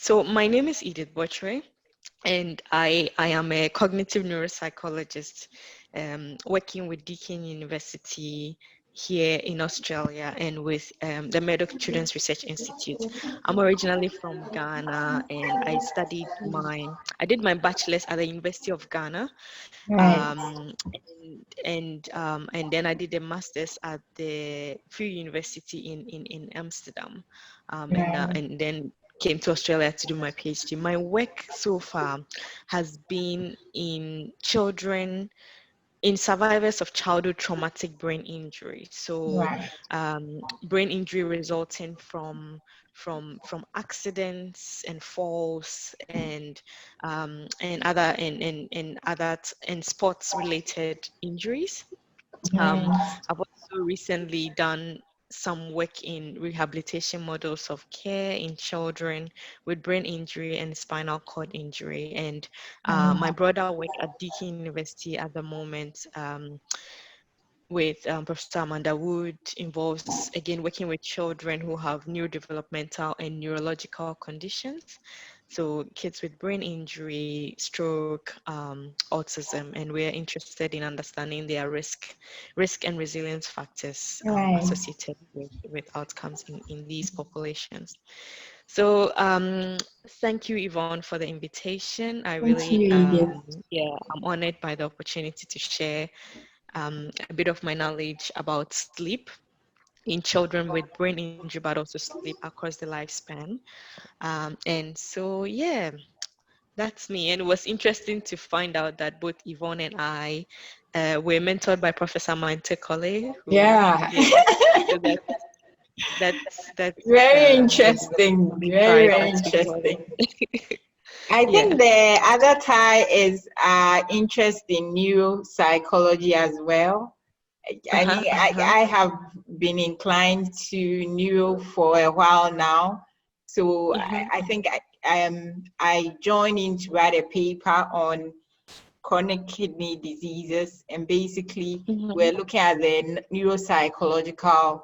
So my name is Edith Botchway, and I am a cognitive neuropsychologist working with Deakin University here in Australia and with the Meadow Children's Research Institute. I'm originally from Ghana, and I did my bachelor's at the University of Ghana, Right. um, and then I did a master's at the Free University in Amsterdam, Right. and then came to Australia to do my PhD. My work so far has been in children, in survivors of childhood traumatic brain injury. So, Right. brain injury resulting from accidents and falls and sports related injuries. Um, Right. I've also recently done some work in rehabilitation models of care in children with brain injury and spinal cord injury. And my broader work at Deakin University at the moment with Professor Amanda Wood involves, again, working with children who have neurodevelopmental and neurological conditions. So kids with brain injury, stroke, autism, and we're interested in understanding their risk and resilience factors Right. associated with outcomes in these populations. So thank you, Yvonne, for the invitation. I Thank really, you, Edith. yeah, I'm honored by the opportunity to share a bit of my knowledge about sleep in children with brain injury, but also sleep across the lifespan. And so, yeah, that's me. And it was interesting to find out that both Yvonne and I were mentored by Professor Mainte, who, Yeah. yeah, so that's Very a interesting. Very, pride very and to follow. interesting. I Yeah. think the other tie is interest in neuropsychology as well. I Uh-huh, mean, uh-huh. I have been inclined to neuro for a while now. So Mm-hmm. I think I joined in to write a paper on chronic kidney diseases, and basically Mm-hmm. we're looking at the neuropsychological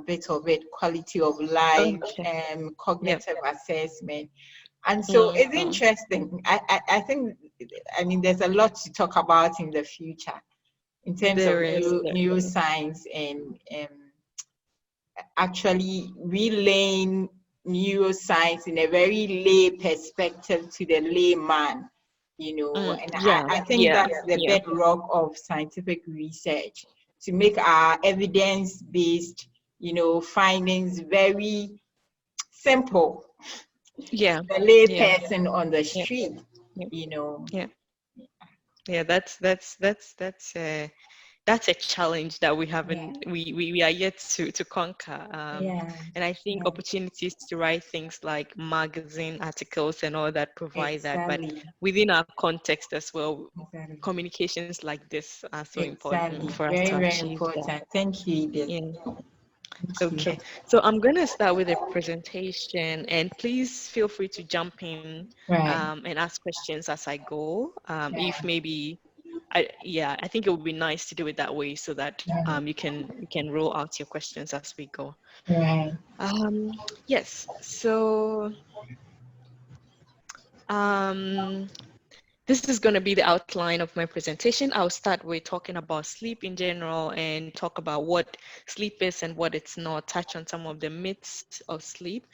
bit of it, quality of life, Okay. and Yep. cognitive assessment. And so it's Mm-hmm. interesting. I think, I mean, there's a lot to talk about in the future in terms of There is. neuroscience and actually relaying neuroscience in a very lay perspective to the layman, and Yeah, I think yeah, that's the yeah. bedrock of scientific research, to make our evidence-based, findings very simple Yeah, to the lay yeah, person on the yeah, street, yeah, you know. yeah, yeah. That's a challenge that we Yeah, haven't we are yet to conquer. yeah, And I think yeah, opportunities to write things like magazine articles and all that provide that. But exactly, within our context as well, exactly, communications like this are so important exactly. for us Very, to very achieve that. important. Thank you, Edith. Yeah. Thank you. Okay, so I'm going to start with a presentation, and please feel free to jump in Right, and ask questions as I go. If right, maybe, I think it would be nice to do it that way so that right, you can roll out your questions as we go. right. Yes, so um, this is going to be the outline of my presentation. I'll start with talking about sleep in general and talk about what sleep is and what it's not, touch on some of the myths of sleep,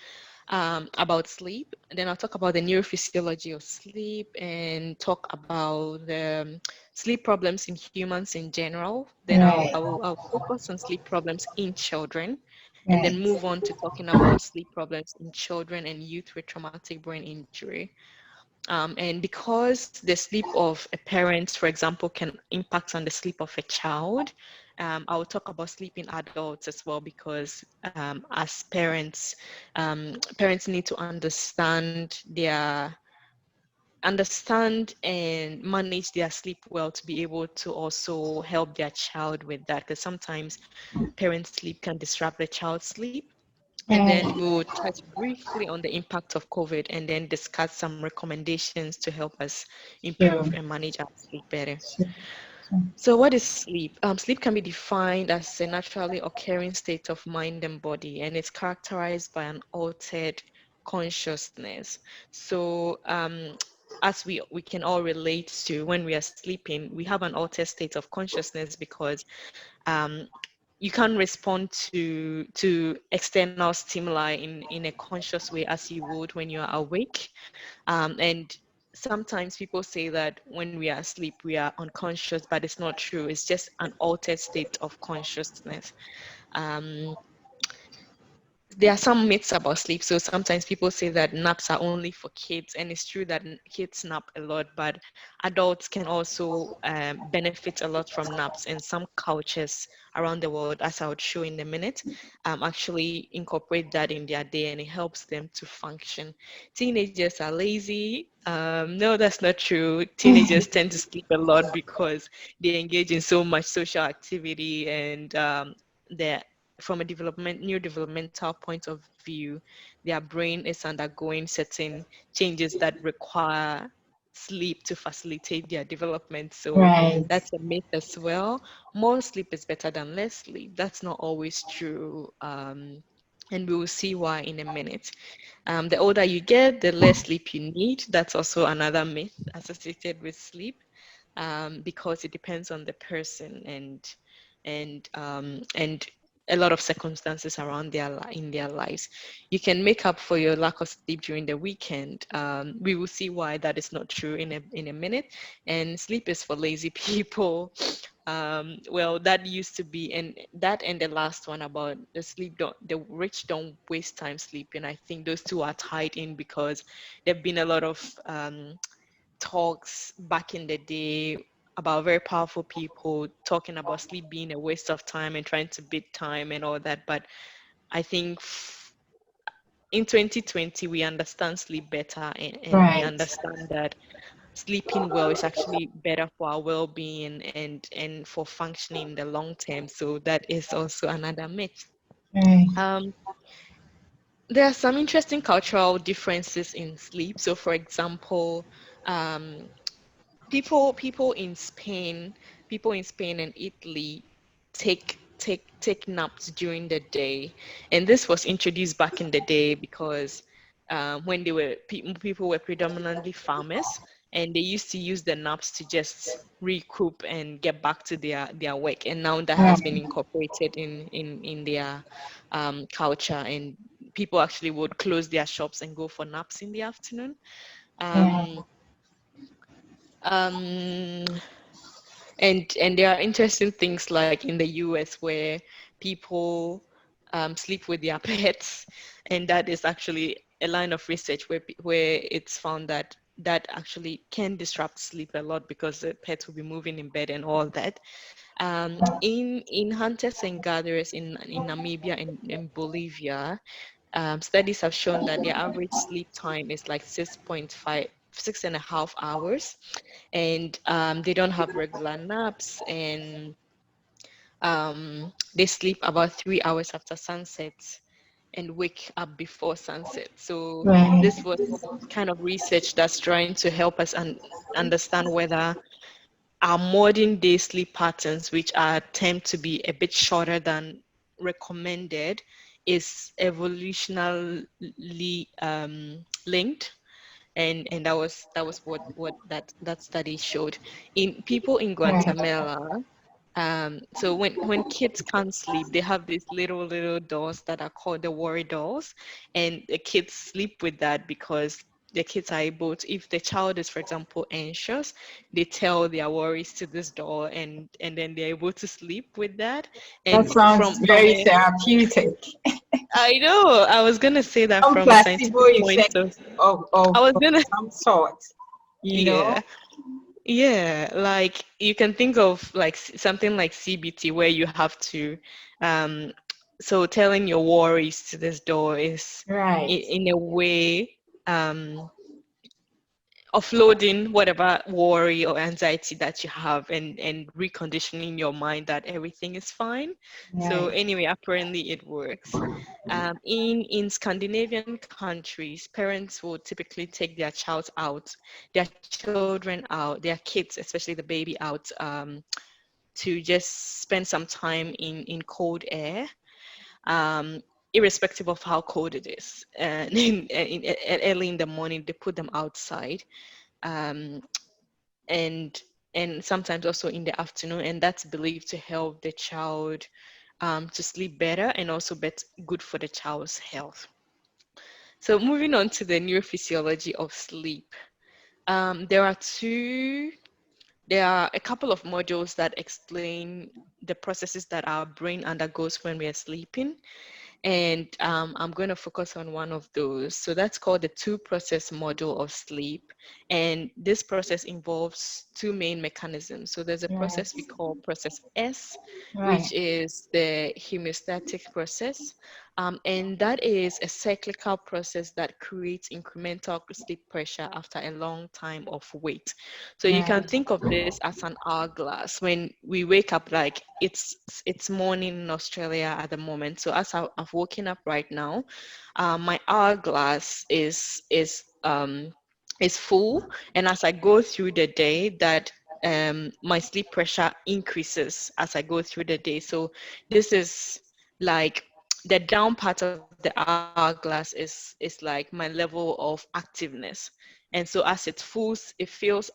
about sleep. Then I'll talk about the neurophysiology of sleep and talk about the sleep problems in humans in general. Then Right, I'll focus on sleep problems in children, and then right, move on to talking about sleep problems in children and youth with traumatic brain injury. And because the sleep of a parent, for example, can impact on the sleep of a child, I will talk about sleep in adults as well, because as parents, parents need to understand and manage their sleep well to be able to also help their child with that, because sometimes parents' sleep can disrupt the child's sleep. And then right. we'll touch briefly on the impact of COVID and then discuss some recommendations to help us improve Sure, and manage our sleep better. sure, sure. So what is sleep? Sleep can be defined as a naturally occurring state of mind and body, and it's characterized by an altered consciousness. So as we can all relate to, when we are sleeping, we have an altered state of consciousness because um, you can't respond to external stimuli in a conscious way as you would when you are awake. And sometimes people say that when we are asleep, we are unconscious, but it's not true. It's just an altered state of consciousness. Um, there are some myths about sleep. So sometimes people say that naps are only for kids, and it's true that kids nap a lot, but adults can also benefit a lot from naps. And some cultures around the world, as I would show in a minute, actually incorporate that in their day, and it helps them to function. Teenagers are lazy. No, that's not true. Teenagers tend to sleep a lot because they engage in so much social activity, and they're from a neurodevelopmental point of view, their brain is undergoing certain changes that require sleep to facilitate their development. So Right. that's a myth as well. More sleep is better than less sleep. That's not always true. And we will see why in a minute. The older you get, the less sleep you need. That's also another myth associated with sleep, because it depends on the person and a lot of circumstances around in their lives. You can make up for your lack of sleep during the weekend. We will see why that is not true in a minute. And sleep is for lazy people. Well, that used to be, and that and the last one about the rich don't waste time sleeping. I think those two are tied in because there've been a lot of talks back in the day about very powerful people talking about sleep being a waste of time and trying to beat time and all that. But I think in 2020, we understand sleep better, and we Right. understand that sleeping well is actually better for our well-being and for functioning in the long term. So that is also another myth. Right. Um, there are some interesting cultural differences in sleep. So, for example, um, people in Spain and Italy take naps during the day, and this was introduced back in the day because when people were predominantly farmers, and they used to use the naps to just recoup and get back to their work. And now that has been Right. incorporated in their culture, and people actually would close their shops and go for naps in the afternoon. Right. um, um, and there are interesting things like in the US where people sleep with their pets, and that is actually a line of research where it's found that that actually can disrupt sleep a lot because the pets will be moving in bed and all that. In hunters and gatherers in Namibia and in Bolivia, studies have shown that their average sleep time is like 6.5, 6.5 hours, and they don't have regular naps, and they sleep about 3 hours after sunset and wake up before sunset. So Right. this was kind of research that's trying to help us understand whether our modern day sleep patterns, which are tend to be a bit shorter than recommended, is evolutionarily linked. And that was what that study showed in people in Right. Guatemala. So when kids can't sleep, they have these little dolls that are called the worry dolls, and the kids sleep with that because the kids are able to, if the child is, for example, anxious, they tell their worries to this doll, and then they're able to sleep with that. That And sounds from very a therapeutic. I know I was gonna say that Some from a placebo scientific point effect of of I was gonna some sort, you know? yeah. Yeah, like you can think of like something like CBT where you have to, um, so telling your worries to this door is Right. in a way, um, offloading whatever worry or anxiety that you have, and reconditioning your mind that everything is fine. So Right. anyway, apparently it works. In Scandinavian countries, parents will typically take their children out, their kids, especially the baby out, to just spend some time in cold air. irrespective of how cold it is. And early in the morning, they put them outside, um, and sometimes also in the afternoon, and that's believed to help the child to sleep better, and also good for the child's health. So moving on to the neurophysiology of sleep, there are a couple of modules that explain the processes that our brain undergoes when we are sleeping. And I'm going to focus on one of those. So that's called the two-process model of sleep. And this process involves two main mechanisms. So there's a Right. process we call process S, Right. which is the homeostatic process. And that is a cyclical process that creates incremental sleep pressure after a long time of wait. So you can Right. think of this as an hourglass. When we wake up, like it's morning in Australia at the moment. So as I've woken up right now, my hourglass is full, and as I go through the day, that my sleep pressure increases as I go through the day. So this is like the down part of the hourglass is like my level of activeness. And so as it fills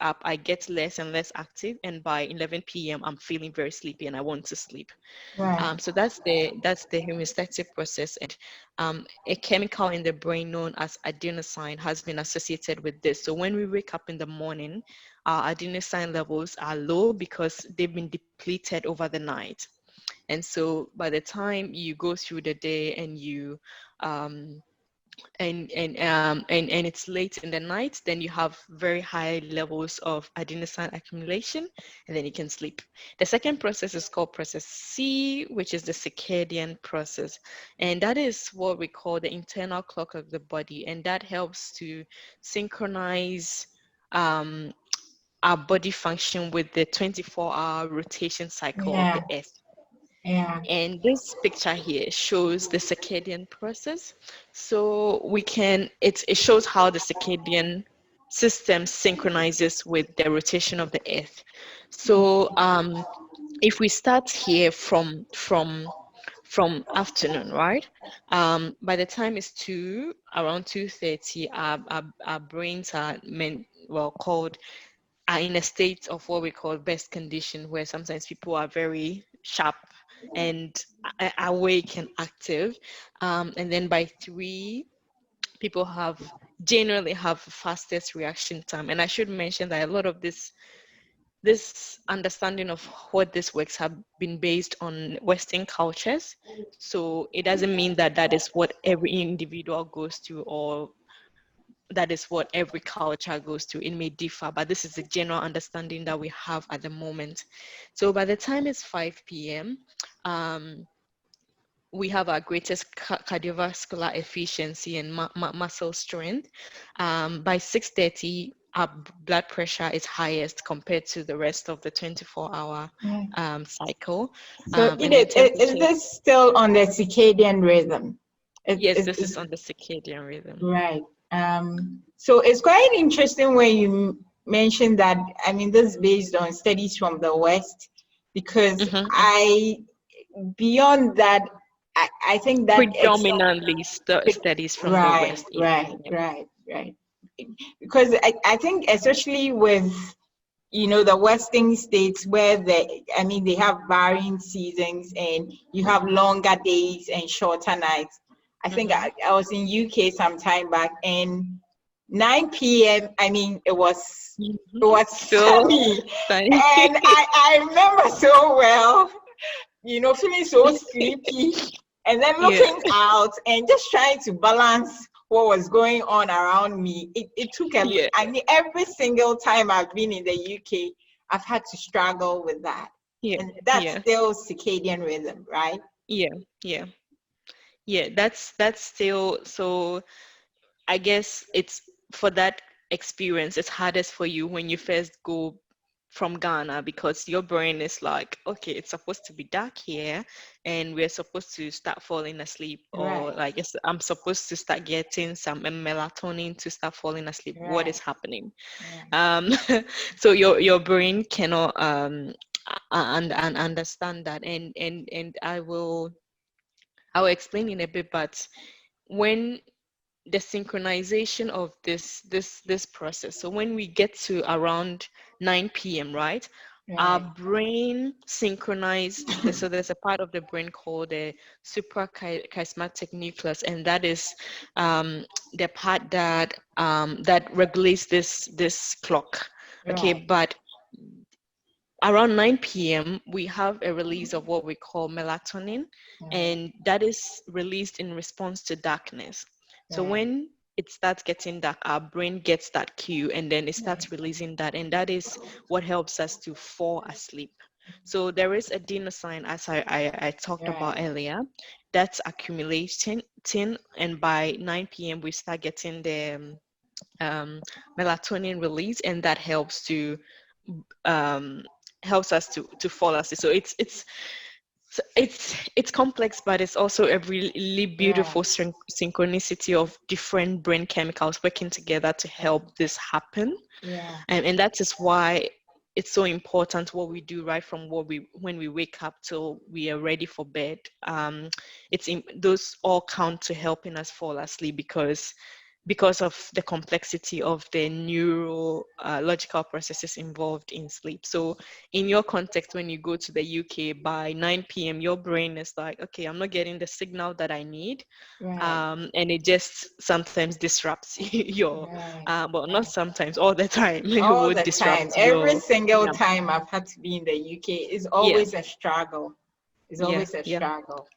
up, I get less and less active, and by 11 p.m. I'm feeling very sleepy and I want to sleep. Right. So that's the homeostatic process, and a chemical in the brain known as adenosine has been associated with this. So when we wake up in the morning, our adenosine levels are low because they've been depleted over the night. And so by the time you go through the day and you um, and it's late in the night, then you have very high levels of adenosine accumulation, and then you can sleep. The second process is called process C, which is the circadian process, and that is what we call the internal clock of the body, and that helps to synchronize um, our body function with the 24-hour rotation cycle of the Yeah. earth. Yeah. And this picture here shows the circadian process. So it shows how the circadian system synchronizes with the rotation of the earth. So if we start here from afternoon, right? By the time it's around 2:30, our brains called are in a state of what we call best condition, where sometimes people are very sharp and awake and active. And then by 3, people generally have fastest reaction time. And I should mention that a lot of this understanding of what this works have been based on Western cultures. So it doesn't mean that that is what every individual goes through, or that is what every culture goes through. It may differ, but this is the general understanding that we have at the moment. So by the time it's 5 p.m., um, we have our greatest cardiovascular efficiency and muscle strength. By 6:30, our blood pressure is highest compared to the rest of the 24-hour Yeah. cycle. So, And then Edith, is temperature, this still on the circadian rhythm? yes, this is on the circadian rhythm. Right. So it's quite interesting when you mentioned that. I mean, this is based on studies from the West, because Mhm. beyond that, I think that itself. Predominantly studies from the Right, West. Yeah. right, Yeah. right, right. Because I think especially with, the Western states where they have varying seasons and you have longer days and shorter nights. I think Mhm. I was in UK some time back, and 9 p.m. it was Still sunny, sunny. and I remember so well, feeling so sleepy, and then Yeah. looking out and just trying to balance what was going on around me. It took Yeah. I mean, every single time I've been in the UK, I've had to struggle with that. Yeah. And that's Yeah. still circadian rhythm, right? Yeah. Yeah. Yeah. That's still so. I guess it's for that experience, it's hardest for you when you first go from Ghana, because your brain is like, okay, it's supposed to be dark here and we're supposed to start falling asleep, or Right, like I'm supposed to start getting some melatonin to start falling asleep. What is right, happening? right. Um, so your brain cannot and understand that, and I will I'll explain in a bit, but when the synchronization of this process, so when we get to around 9 p.m., right, our Right. brain synchronize. So there's a part of the brain called the suprachiasmatic nucleus, and that is the part that regulates this clock. Okay, Right. but around 9 p.m., we have a release of what we call melatonin, Right. and that is released in response to darkness. So Right. when it starts getting dark, our brain gets that cue and then it Right. starts releasing that, and that is what helps us to fall asleep. So there is adenosine, as I talked about Right. earlier, that's accumulating, and by 9 p.m., we start getting the melatonin release, and that um, helps us to fall asleep. So it's complex, but it's also a really beautiful Right. synchronicity of different brain chemicals working together to help this happen. Yeah. And that is why it's so important what we do right from when we wake up till we are ready for bed. Those all count to helping us fall asleep because of the complexity of the neurological processes involved in sleep. So in your context, when you go to the UK by 9 p.m., your brain is like, okay, I'm not getting the signal that I need. Right. And it just sometimes disrupts your, Right. well, not Right. sometimes, all the time, it All would the time. disrupt Every your, single yeah, time I've had to be in the UK is yeah, always a struggle. It's yeah, always a yeah. struggle.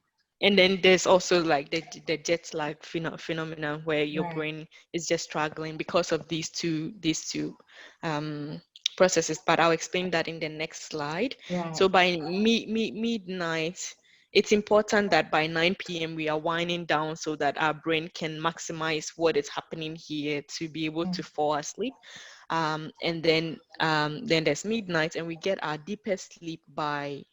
And then there's also like the jet lag phenomenon where your Right. brain is just struggling because of these two um, processes. But I'll explain that in the next slide. Right. So by midnight, it's important that by 9 p.m. we are winding down so that our brain can maximize what is happening here to be able to fall asleep. And then there's midnight, and we get our deepest sleep by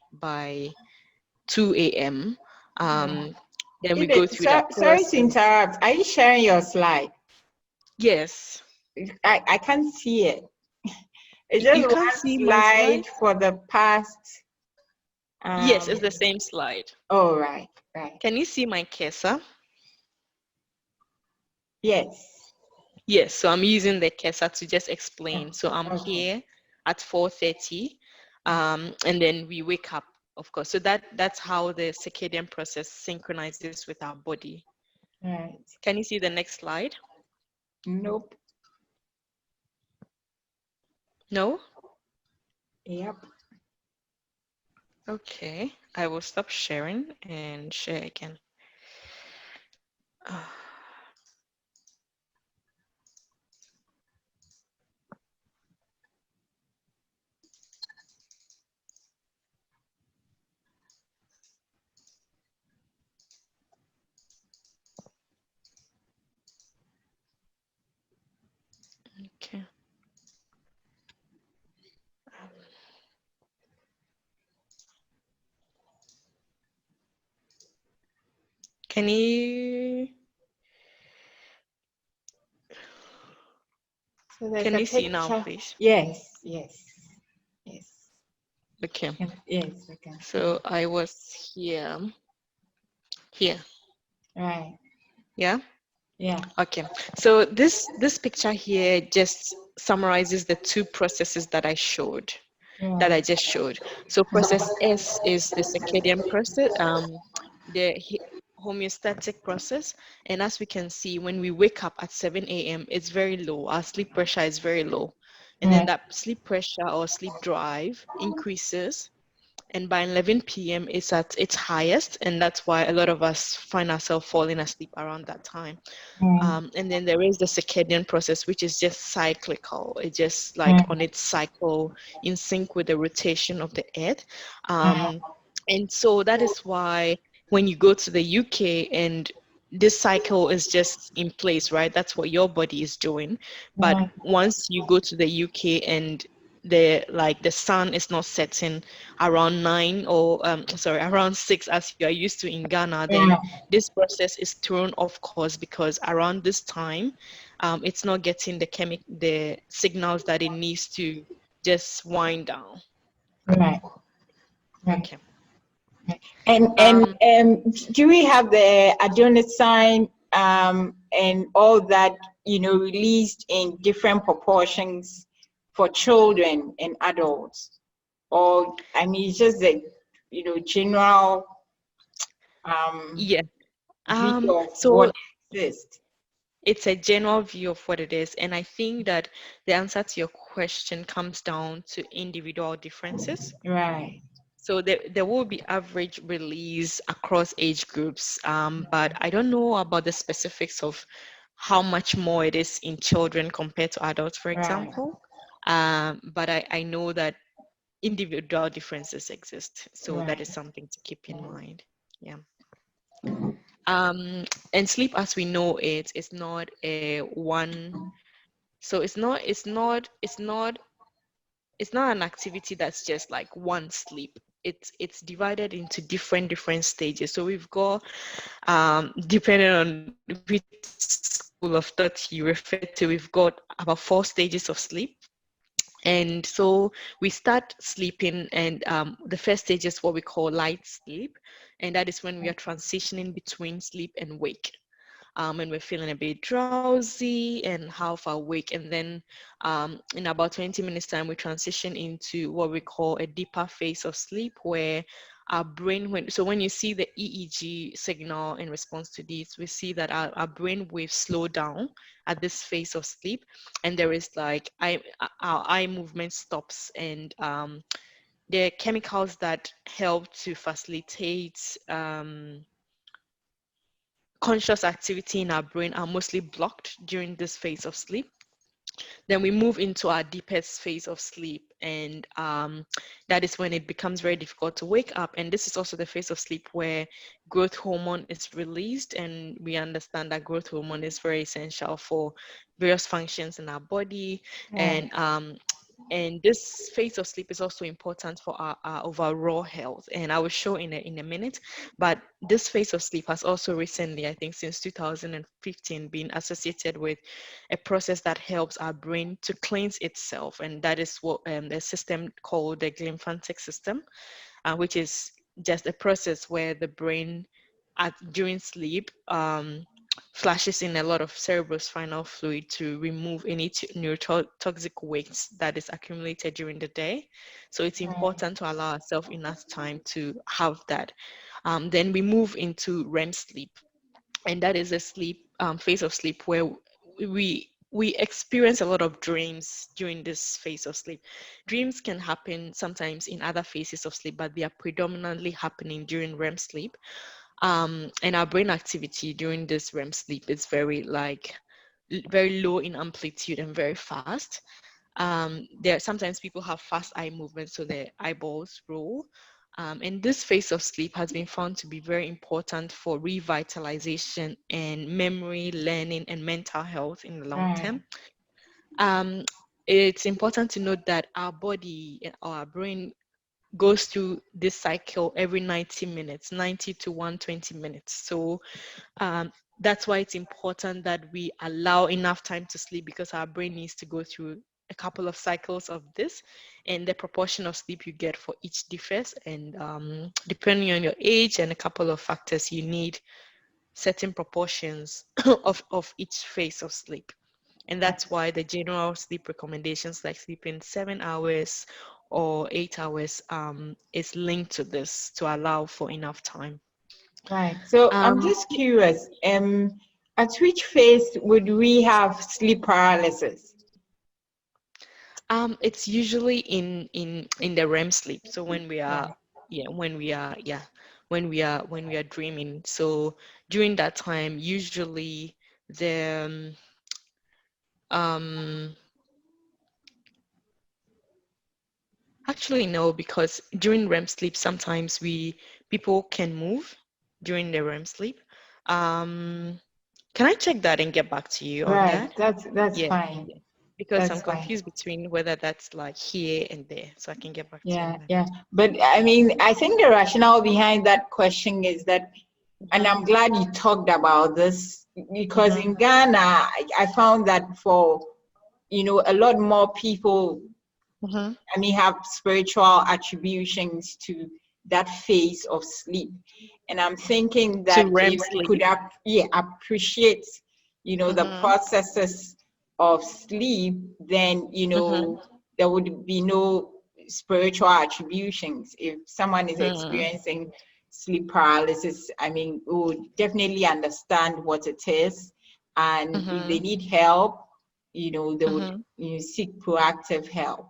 2 a.m. Right. Um, then we go Edith, through that sorry to process. interrupt. Are you sharing your slide? Yes. I can't see it. It's You just can't one see my slide slide? for the past. Yes, Um. it's the same slide. Oh, right. Right. Can you see my cursor? Yes. Yes, so I'm using the cursor to just explain. Oh, So I'm okay. here at 4:30, and then we wake up, of course. So that's how the circadian process synchronizes with our body. Right. Can you see the next slide? Nope. No? Yep. Okay, I will stop sharing and share again. Ah, okay. Can you So there's can a you see now, picture. please? Yes. Yes. Yes. Okay. Yes, I can see. So I was here. Right. Yeah. Yeah. Okay. So this picture here just summarizes the two processes that I Right. just showed. So process S is the circadian process, the homeostatic process. And as we can see, when we wake up at 7 a.m., it's very low. Our sleep pressure is very low. And then Right. that sleep pressure or sleep drive increases. And by 11 p.m., it's at its highest. And that's why a lot of us find ourselves falling asleep around that time. Right. And then there is the circadian process, which is just cyclical. It's just like Right. on its cycle in sync with the rotation of the earth. Right. And so that is why when you go to the UK and this cycle is just in place, right? That's what your body is doing. But Right. once you go to the UK and the sun is not setting around 9 or sorry around 6 as you are used to in Ghana, then Right. this process is thrown off course because around this time it's not getting the signals that it needs to just wind down. Right. Right. Okay. And Um, do we have the adenosine and all that, released in different proportions for children and adults? Or, I mean, it's just the, general um, yeah. view of what So exists. it's a general view of what it is, and I think that the answer to your question comes down to individual differences. Right, So there will be average release across age groups, but I don't know about the specifics of how much more it is in children compared to adults, for right, example. But I know that individual differences exist, so that is right, something to keep in mind. Yeah. And sleep, as we know it, is not a one. So it's not an activity that's just like one sleep. It's divided into different stages. So we've got depending on which school of thought you refer to, we've got about 4 stages of sleep. And so we start sleeping, and the first stage is what we call light sleep, and that is when we are transitioning between sleep and wake. And we're feeling a bit drowsy and half awake. And then in about 20 minutes time, we transition into what we call a deeper phase of sleep, where our brain, when you see the EEG signal in response to this, we see that our brain waves slow down at this phase of sleep, and there is like our eye movement stops, and the chemicals that help to facilitate conscious activity in our brain are mostly blocked during this phase of sleep. Then we move into our deepest phase of sleep, and that is when it becomes very difficult to wake up. And this is also the phase of sleep where growth hormone is released, and we understand that growth hormone is very essential for various functions in our body. right, And this phase of sleep is also important for our overall health, and I will show in a minute. But this phase of sleep has also recently, I think since 2015, been associated with a process that helps our brain to cleanse itself, and that is what the system called the glymphatic system, which is just a process where the brain during sleep flashes in a lot of cerebrospinal fluid to remove any neurotoxic waste that is accumulated during the day. So it's right, important to allow ourselves enough time to have that. Then we move into REM sleep, and that is a sleep phase of sleep where we experience a lot of dreams during this phase of sleep. Dreams can happen sometimes in other phases of sleep, but they are predominantly happening during REM sleep. And our brain activity during this REM sleep is very low in amplitude and very fast. There sometimes people have fast eye movements, so their eyeballs roll. And this phase of sleep has been found to be very important for revitalization and memory, learning, and mental health in the long right, term. Um, it's important to note that our body, our brain, goes through this cycle every 90 minutes, 90 to 120 minutes. So that's why it's important that we allow enough time to sleep, because our brain needs to go through a couple of cycles of this, and the proportion of sleep you get for each differs. And depending on your age and a couple of factors, you need certain proportions of each phase of sleep. And right. that's why the general sleep recommendations, like sleeping 7 hours or 8 hours, is linked to this to allow for enough time. Right. So I'm Um, just curious, at which phase would we have sleep paralysis? it's usually in the REM sleep. So when we are, Right. yeah, when we are dreaming. So during that time, usually the um actually no, because during REM sleep sometimes we people can move during the REM sleep. Um, can I check that and get back to you on Right. that? That's Yeah, fine. yeah. Because I'm That's fine. confused between whether that's like here and there. So I can get back to you Yeah, on that. yeah. But I mean, I think the rationale behind that question is that, and Mm-hmm. I'm glad you talked about this because Mm-hmm. in Ghana, I found that for, a lot more people, Mm-hmm. I mean, have spiritual attributions to that phase of sleep. And I'm thinking To that REM if we sleep. could appreciate, the Mm-hmm. processes of sleep, then, Mm-hmm. there would be no spiritual attributions. If someone is Mm-hmm. experiencing sleep paralysis, I mean, we would definitely understand what it is. And if they Mm-hmm. need help, they would, Mm-hmm. seek proactive help,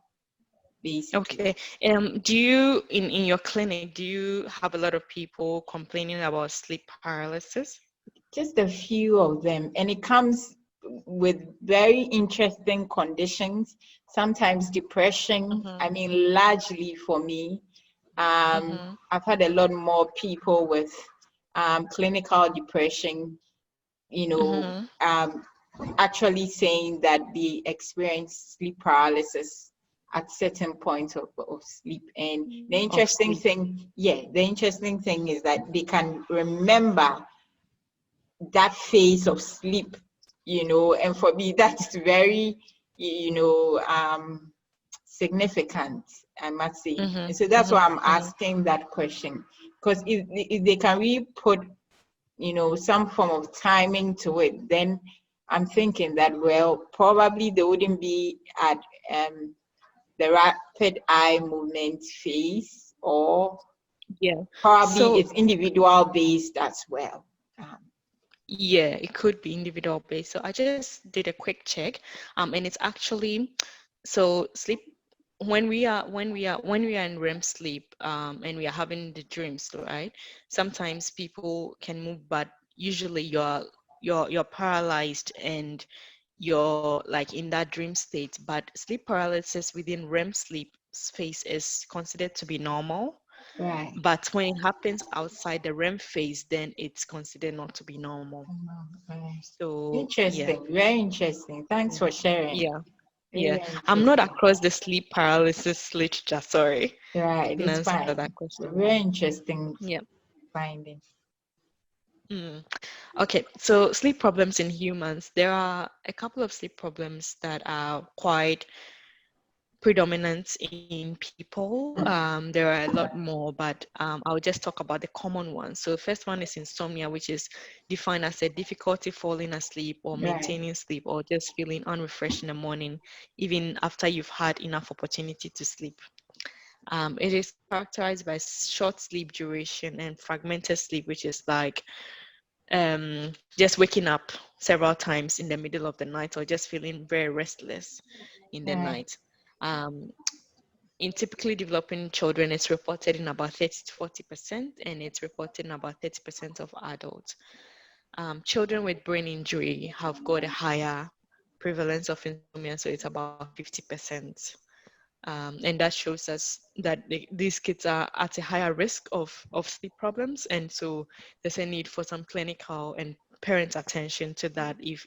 basically. Okay. Do you in your clinic, do you have a lot of people complaining about sleep paralysis? Just a few of them, and it comes with very interesting conditions. Sometimes depression. Mm-hmm. I mean, largely for me, Mm-hmm. I've had a lot more people with clinical depression, Mm-hmm. actually saying that they experience sleep paralysis at certain points of sleep. And Of sleep. the interesting thing is that they can remember that phase of sleep, and for me, that's very, significant, I must say. Mm-hmm. And so that's why I'm Mm-hmm. asking that question. Because if they can really put, some form of timing to it, then I'm thinking that, well, probably they wouldn't be at the rapid eye movement phase, or Yeah. probably So it's individual based as well. yeah, it could be individual based. So I just did a quick check, and it's actually so sleep when we are in REM sleep, and we are having the dreams, right? Sometimes people can move, but usually you're paralyzed and you're like in that dream state. But sleep paralysis within REM sleep phase is considered to be normal. Right. But when it happens outside the REM phase, then it's considered not to be normal. Right. So yeah, Interesting. Very interesting. Thanks for sharing. yeah, yeah. Very I'm not interesting. across the sleep paralysis literature. Sorry, Right. couldn't It's answer that fine. question. Very interesting Yeah. finding. Mm. Okay, so sleep problems in humans. There are a couple of sleep problems that are quite predominant in people. There are a lot more, but I'll just talk about the common ones. So first one is insomnia, which is defined as a difficulty falling asleep or Right. maintaining sleep or just feeling unrefreshed in the morning, even after you've had enough opportunity to sleep. It is characterized by short sleep duration and fragmented sleep, which is like just waking up several times in the middle of the night or just feeling very restless in the Right. night. In typically developing children, it's reported in about 30 to 40%, and it's reported in about 30% of adults. Children with brain injury have got a higher prevalence of insomnia, so it's about 50%. And that shows us that these kids are at a higher risk of sleep problems. And so there's a need for some clinical and parent attention to that if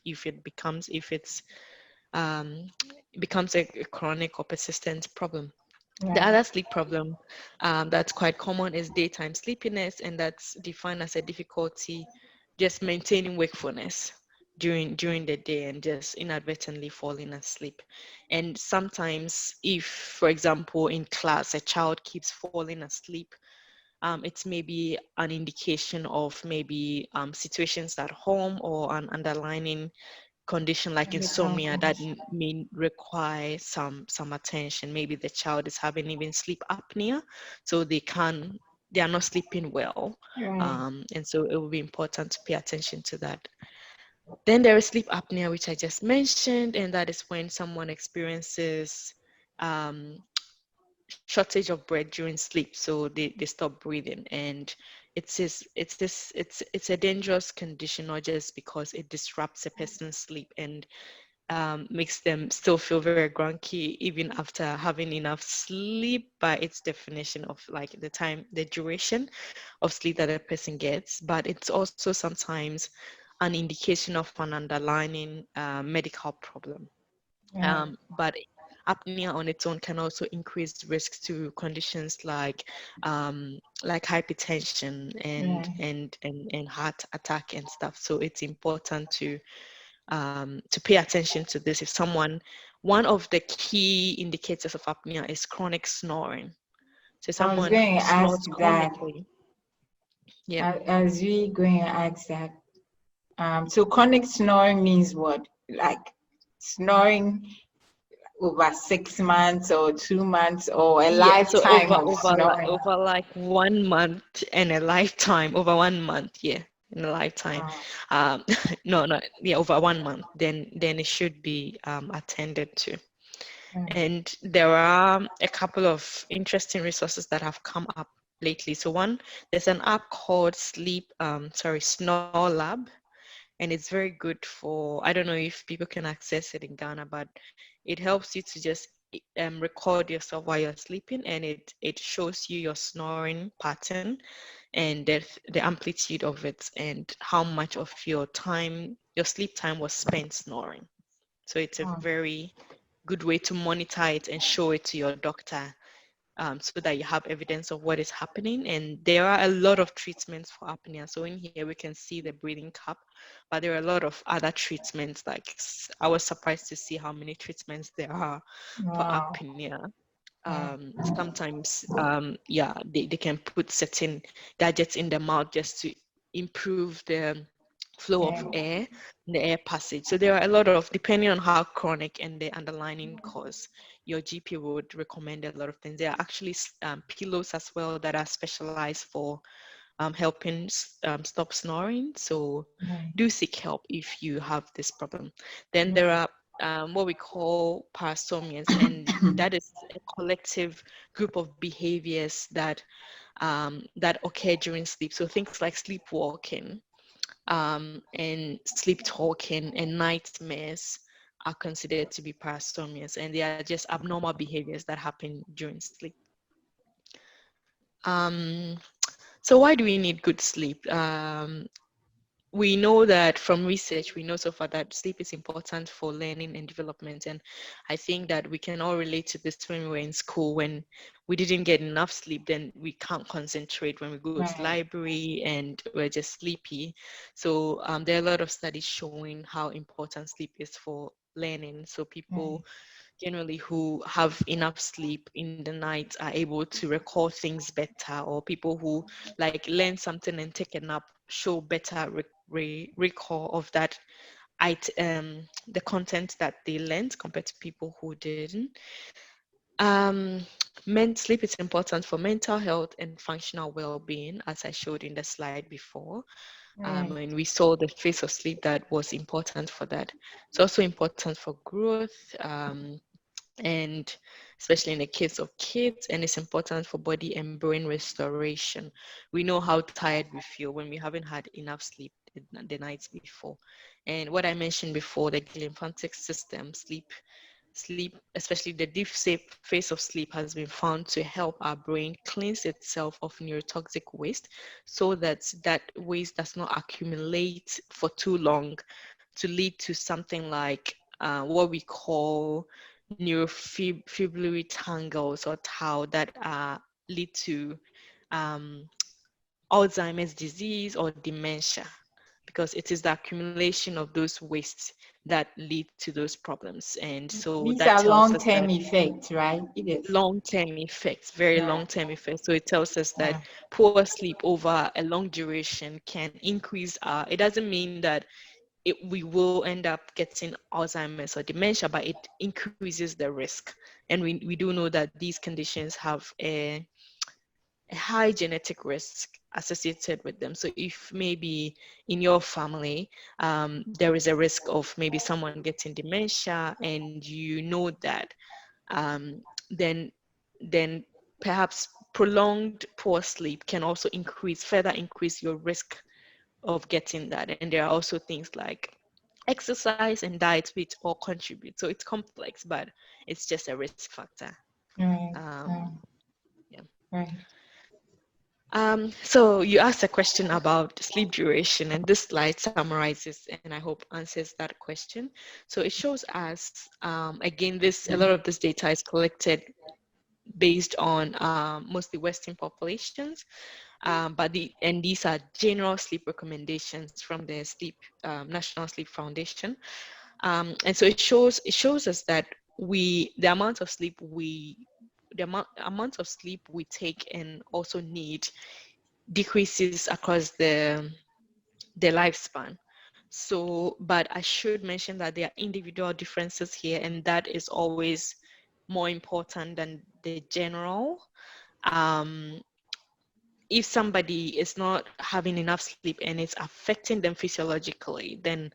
um, it becomes a chronic or persistent problem. The Right. other sleep problem that's quite common is daytime sleepiness, and that's defined as a difficulty just maintaining wakefulness during the day and just inadvertently falling asleep. And sometimes, if, for example, in class, a child keeps falling asleep, it's maybe an indication of maybe situations at home or an underlying condition like Medical insomnia that condition. may require some attention. Maybe the child is having even sleep apnea, so they are not sleeping well, Right. and so it will be important to pay attention to that. Then there is sleep apnea, which I just mentioned, and that is when someone experiences um, shortage of breath during sleep, so they stop breathing. And it's a dangerous condition, not just because it disrupts a person's sleep and makes them still feel very grunky even after having enough sleep by its definition of like the duration of sleep that a person gets. But it's also sometimes an indication of an underlying medical problem. Right. But apnea on its own can also increase risks to conditions like hypertension Right. and heart attack and stuff. So it's important to pay attention to this. One of the key indicators of apnea is chronic snoring. So I was someone going who to ask snores that. chronically. Yeah. I was really going to ask that. So chronic snoring means what? Like snoring over 6 months or 2 months or a Yeah, so lifetime of snoring. over like 1 month and a lifetime, over 1 month, yeah, in a lifetime. Wow. No, no, yeah, over 1 month, then it should be attended to. Mm. And there are a couple of interesting resources that have come up lately. So one, there's an app called Snore Lab, and it's very good for, I don't know if people can access it in Ghana, but it helps you to just record yourself while you're sleeping, and it shows you your snoring pattern and the amplitude of it and how much of your time, your sleep time was spent snoring. So it's a Oh, very good way to monitor it and show it to your doctor, so that you have evidence of what is happening. And there are a lot of treatments for apnea. So in here we can see the breathing cup, but there are a lot of other treatments. Like I was surprised to see how many treatments there are for wow. apnea. Mm. Sometimes, yeah, they can put certain gadgets in the mouth just to improve the flow of Yeah. air, the air passage. So there are a lot of, depending on how chronic and the underlying cause, your GP would recommend a lot of things. There are actually pillows as well that are specialized for helping stop snoring. So Mm. do seek help if you have this problem. Then there Mm. are what we call parastomias, and that is a collective group of behaviors that occur during sleep. So things like sleepwalking, and sleep talking and nightmares are considered to be parastomias, and they are just abnormal behaviors that happen during sleep. Um, so why do we need good sleep? We know that from research, we know so far that sleep is important for learning and development. And I think that we can all relate to this when we were in school. When we didn't get enough sleep, then we can't concentrate when we go to Right. library and we're just sleepy. So there are a lot of studies showing how important sleep is for learning. So Mm. people generally who have enough sleep in the night are able to recall things better, or people who like learn something and take a nap show better recall of that the content that they learned compared to people who didn't. Sleep is important for mental health and functional well-being, as I showed in the slide before. Right. And we saw the phase of sleep that was important for that. It's also important for growth, and especially in the case of kids, and it's important for body and brain restoration. We know how tired we feel when we haven't had enough sleep the nights before. And what I mentioned before, the lymphatic system, sleep, especially the deep phase of sleep, has been found to help our brain cleanse itself of neurotoxic waste, so that that waste does not accumulate for too long to lead to something like what we call neurofibrillary tangles or tau that lead to um, Alzheimer's disease or dementia, because it is the accumulation of those wastes that lead to those problems. And so These that are tells us long-term that effects, right? It is. long-term effects, very Yeah. long-term effects. So it tells us that Yeah. poor sleep over a long duration can increase it doesn't mean that we will end up getting Alzheimer's or dementia, but it increases the risk. And we do know that these conditions have a high genetic risk associated with them. So if maybe in your family there is a risk of maybe someone getting dementia and you know that, um, then then perhaps prolonged poor sleep can also further increase your risk of getting that. And there are also things like exercise and diet which all contribute. So it's complex, but it's just a risk factor. Right. Um, Right. yeah. Right. So you asked a question about sleep duration, and this slide summarizes and I hope answers that question. So it shows us, again, a lot of this data is collected based on mostly Western populations, and these are general sleep recommendations from the National Sleep Foundation. And so it shows us that the amount of sleep we the amount of sleep we take and also need decreases across the lifespan. So, but I should mention that there are individual differences here, and that is always more important than the general. Um, if somebody is not having enough sleep and it's affecting them physiologically, then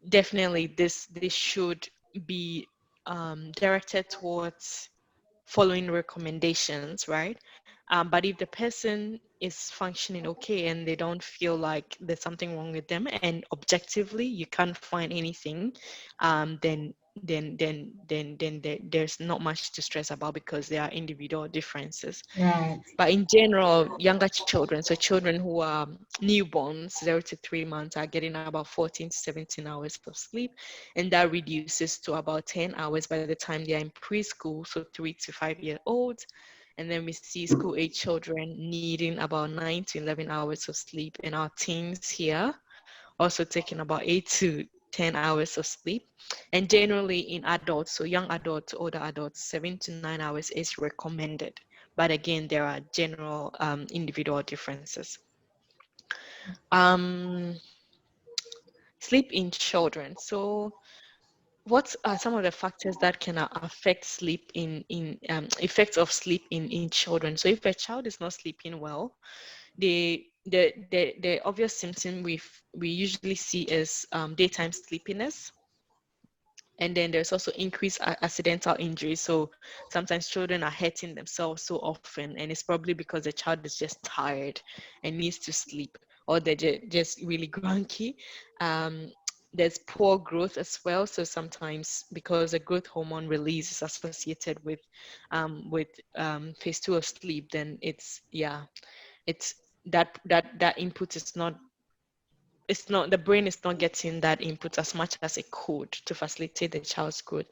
definitely this should be directed towards following recommendations, right? But if the person is functioning okay and they don't feel like there's something wrong with them, and objectively you can't find anything, then there's not much to stress about because there are individual differences. Right. But in general, younger children, so children who are newborns, 0 to 3 months, are getting about 14 to 17 hours of sleep, and that reduces to about 10 hours by the time they are in preschool, so 3 to 5 year olds. And then we see school age children needing about 9 to 11 hours of sleep, and our teens here also taking about 8 to 10 hours of sleep. And generally in adults, so young adults, older adults, 7 to 9 hours is recommended. But again, there are general individual differences. Um, Sleep in children. So what are some of the factors that can affect sleep in effects of sleep in children? So if a child is not sleeping well, the obvious symptom we usually see is daytime sleepiness, and then there's also increased accidental injuries. So sometimes children are hurting themselves so often, and it's probably because the child is just tired and needs to sleep, or they're just really grunky. Um, there's poor growth as well. So sometimes because the growth hormone release is associated with phase two of sleep, then it's that input is not, it's not, the brain is not getting that input as much as it could to facilitate the child's growth.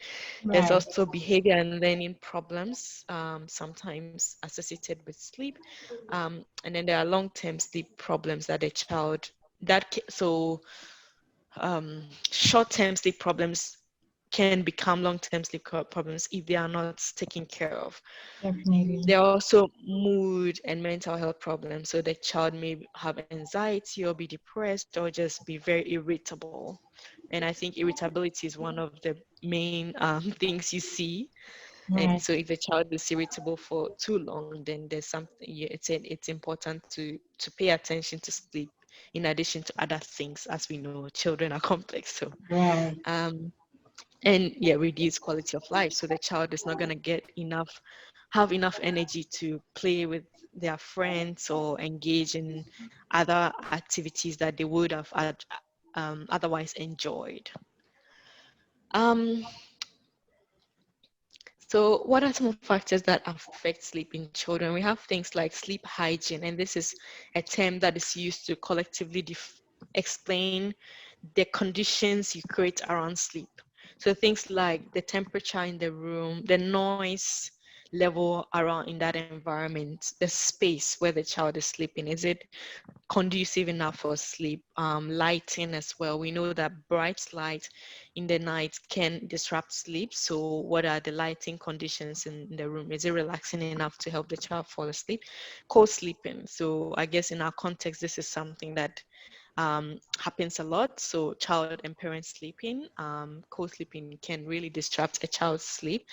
There's Right. also behavior and learning problems, sometimes associated with sleep, and then there are long-term sleep problems that the child short-term sleep problems can become long-term sleep problems if they are not taken care of. Definitely. There are also mood and mental health problems. So the child may have anxiety or be depressed or just be very irritable. And I think irritability is one of the main things you see. And Right. so if a child is irritable for too long, then there's something, yeah, it's important to pay attention to sleep in addition to other things. As we know, children are complex. So Right. um, and yeah, reduce quality of life. So the child is not going to have enough energy to play with their friends or engage in other activities that they would have otherwise enjoyed. Um, so what are some factors that affect sleep in children? We have things like sleep hygiene, and this is a term that is used to collectively explain the conditions you create around sleep. So things like the temperature in the room, the noise level around in that environment, the space where the child is sleeping. Is it conducive enough for sleep? Lighting as well. We know that bright light in the night can disrupt sleep. So what are the lighting conditions in the room? Is it relaxing enough to help the child fall asleep? Co-sleeping. So I guess in our context, this is something that happens a lot. So child and parent sleeping, co-sleeping can really disrupt a child's sleep,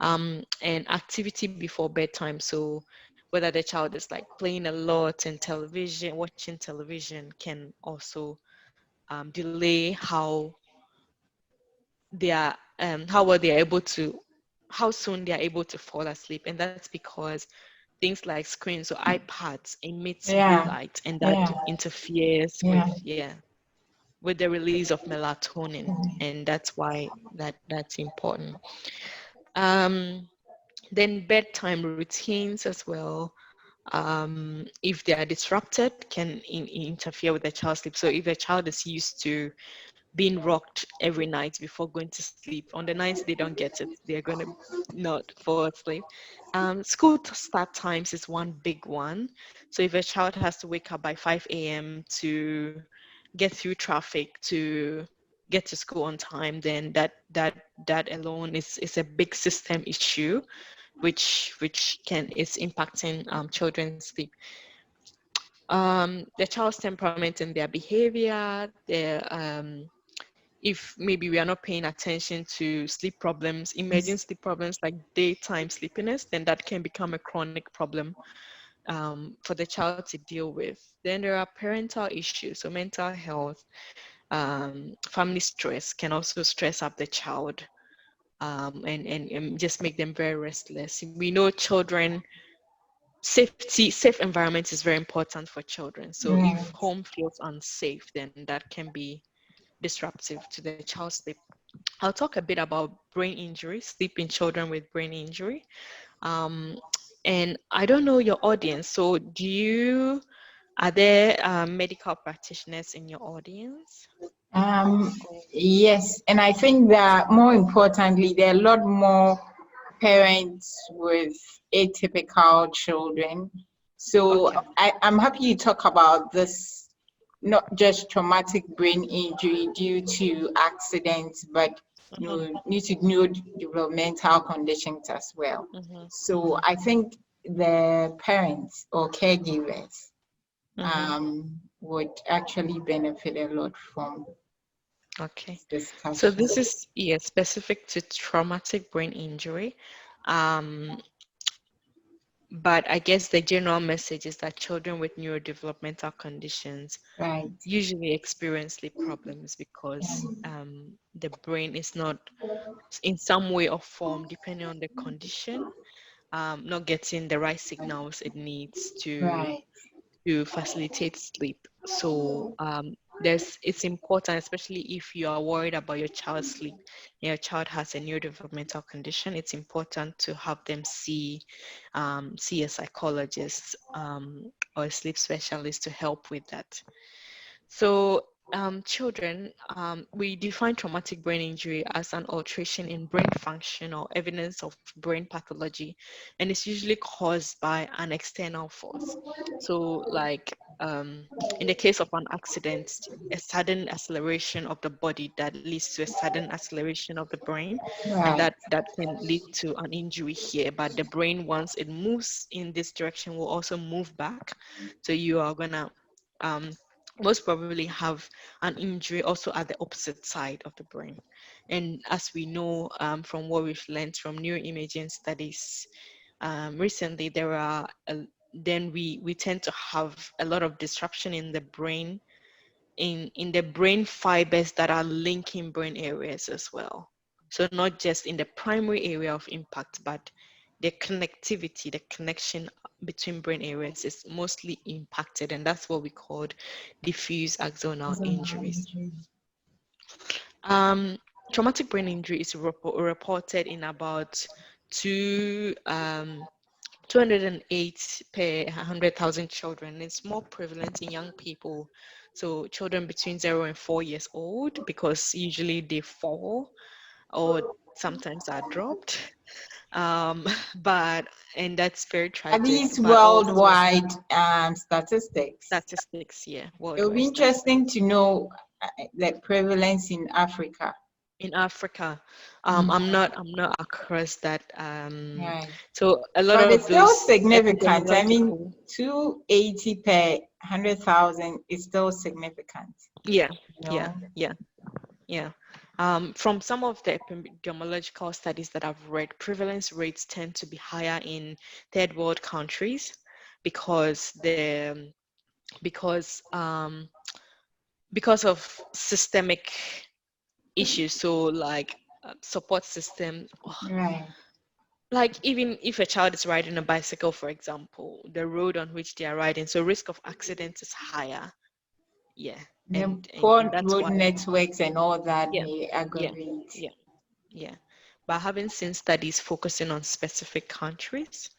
and activity before bedtime. So whether the child is like playing a lot and watching television can also delay how well they are able to, how soon they are able to fall asleep. And that's because things like screens or iPads emit blue Yeah. light, and that Yeah. interferes with, Yeah. with the release of melatonin, and that's why that's important. Um, then bedtime routines as well, if they are disrupted, can interfere with the child's sleep. So if a child is used to being rocked every night before going to sleep, on the nights they don't get it, they're going to not fall asleep. School start times is one big one. So if a child has to wake up by 5 a.m. to get through traffic to get to school on time, then that alone is a big system issue. which can is impacting children's sleep. The child's temperament and their behavior, their if maybe we are not paying attention to sleep problems, emerging sleep problems like daytime sleepiness, then that can become a chronic problem for the child to deal with. Then there are parental issues, so mental health, family stress can also stress up the child, and just make them very restless. We know children, safe environment is very important for children. So if Right. home feels unsafe, then that can be disruptive to the child's sleep. I'll talk a bit about brain injury, sleep in children with brain injury. Um, and I don't know your audience. So are there medical practitioners in your audience? Um, Oh, yes, and I think that more importantly, there are a lot more parents with atypical children. So okay. I'm happy you talk about this, not just traumatic brain injury due to accidents, but Mm-hmm, need to know developmental conditions as well. mm-hmm, So mm-hmm, I think the parents or caregivers mm-hmm. would actually benefit a lot from Okay. this So discussion. this is, yeah, specific to traumatic brain injury. Um, but I guess the general message is that children with neurodevelopmental conditions Right. usually experience sleep problems because the brain is not, in some way or form, depending on the condition, not getting the right signals it needs Right. to facilitate sleep. So it's important, especially if you are worried about your child's sleep and your child has a neurodevelopmental condition, it's important to have them see a psychologist or a sleep specialist to help with that. So, children, we define traumatic brain injury as an alteration in brain function or evidence of brain pathology, and it's usually caused by an external force. So, like in the case of an accident, a sudden acceleration of the body that leads to a sudden acceleration of the brain, and Right. that can lead to an injury here. But the brain, once it moves in this direction, will also move back. So you are gonna um, most probably have an injury also at the opposite side of the brain. And as we know from what we've learned from neuroimaging studies, recently then we tend to have a lot of disruption in the brain, in the brain fibers that are linking brain areas as well. So not just in the primary area of impact, but the connectivity, the connection between brain areas is mostly impacted, and that's what we called diffuse axonal injuries. Um, Traumatic brain injury is reported in about two 208 per 100,000 children. It's more prevalent in young people, so children between 0 and 4 years old, because usually they fall or sometimes are dropped. Um, but and that's very Are tragic. these But also worldwide statistics? statistics, yeah, It would worldwide be interesting statistics. to know the prevalence in Africa. In Africa, Mhm. I'm not across that. Right. So a lot But of it's still those significant. I mean, epidemiological, 280 per 100,000 is still significant, yeah, you yeah, know? yeah. Yeah. From some of the epidemiological studies that I've read, prevalence rates tend to be higher in third world countries because because um, because of systemic issues. So like support system, Right. like even if a child is riding a bicycle, for example, the road on which they are riding, so risk of accident is higher. Yeah, The and poor that's road why. networks and all that Yeah, may yeah, aggravate. yeah. Yeah, but I haven't seen studies focusing on specific countries.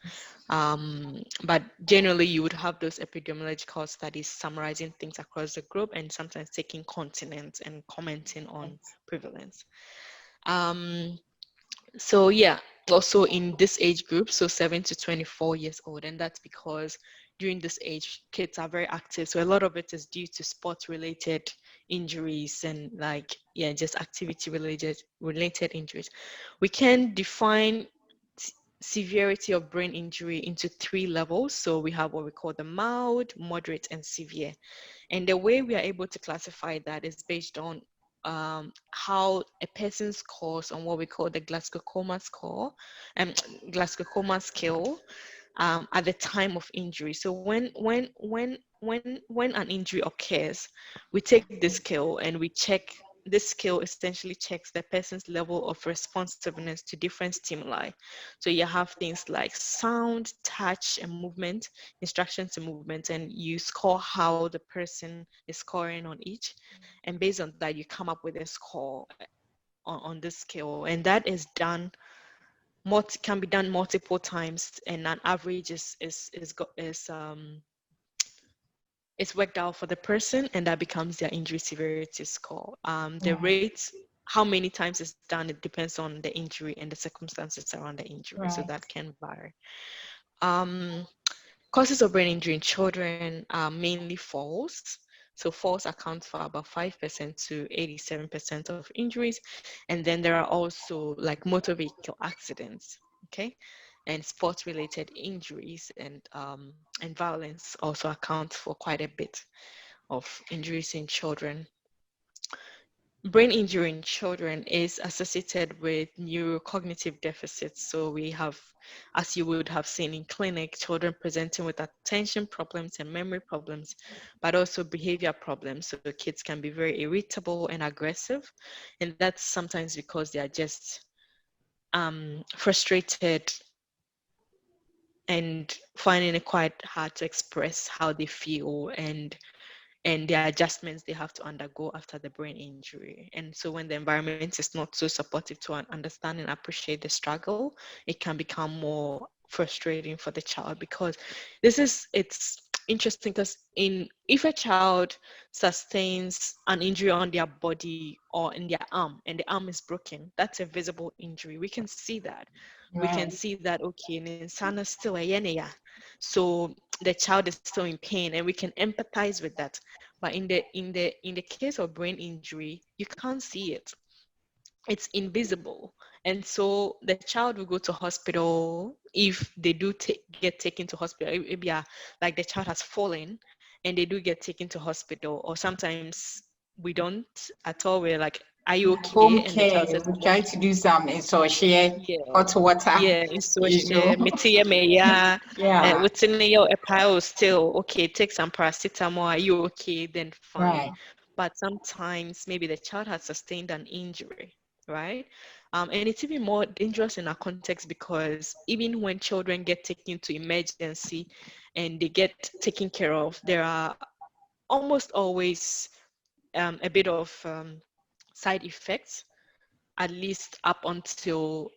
But generally, you would have those epidemiological studies summarizing things across the globe and sometimes taking continents and commenting on prevalence. Um, so yeah, also in this age group, so 7 to 24 years old, and that's because during this age, kids are very active. So a lot of it is due to sports related injuries and like, yeah, just activity related injuries. We can define severity of brain injury into 3 levels. So we have what we call the mild, moderate, and severe. And the way we are able to classify that is based on how a person scores on what we call the Glasgow Coma scale at the time of injury. So when an injury occurs, we take this scale and we check. This scale essentially checks the person's level of responsiveness to different stimuli. So you have things like sound, touch, and movement, instructions and movement, and you score how the person is scoring on each. And based on that, you come up with a score on this scale, and that is done can be done multiple times, and an average is worked out for the person, and that becomes their injury severity score. The Right. rate, how many times it's done, it depends on the injury and the circumstances around the injury, so Right. that can vary. Um, Causes of brain injury in children are mainly falls. So falls account for about 5% to 87% of injuries. And then there are also like motor vehicle accidents, okay? And sports-related injuries and violence also account for quite a bit of injuries in children. Brain injury in children is associated with neurocognitive deficits. So we have, as you would have seen in clinic, children presenting with attention problems and memory problems, but also behavior problems. So kids can be very irritable and aggressive. And that's sometimes because they are just frustrated and finding it quite hard to express how they feel and the adjustments they have to undergo after the brain injury. And so when the environment is not so supportive to understand and appreciate the struggle, it can become more frustrating for the child, because it's interesting because in if a child sustains an injury on their body or in their arm and the arm is broken, that's a visible injury. We can see that. We can Right. see that, okay, in sana still a yene. So the child is still in pain, and we can empathize with that. But in the case of brain injury, you can't see it. It's invisible. And so the child will go to hospital. If they do get taken to hospital, maybe like the child has fallen and they do get taken to hospital, or sometimes we don't at all. We're like, are you okay? Home And the child care, says, we I'm try to okay. do some so share Yeah. hot water, Yeah, nso you know. hyɛ mete yɛ me ya Yeah. wote ne yɛ ɛpae still okay, take some paracetamol, are you okay, then fine. Right. But sometimes maybe the child has sustained an injury, right? And it's even more dangerous in our context, because even when children get taken to emergency and they get taken care of, there are almost always a bit of side effects, at least up until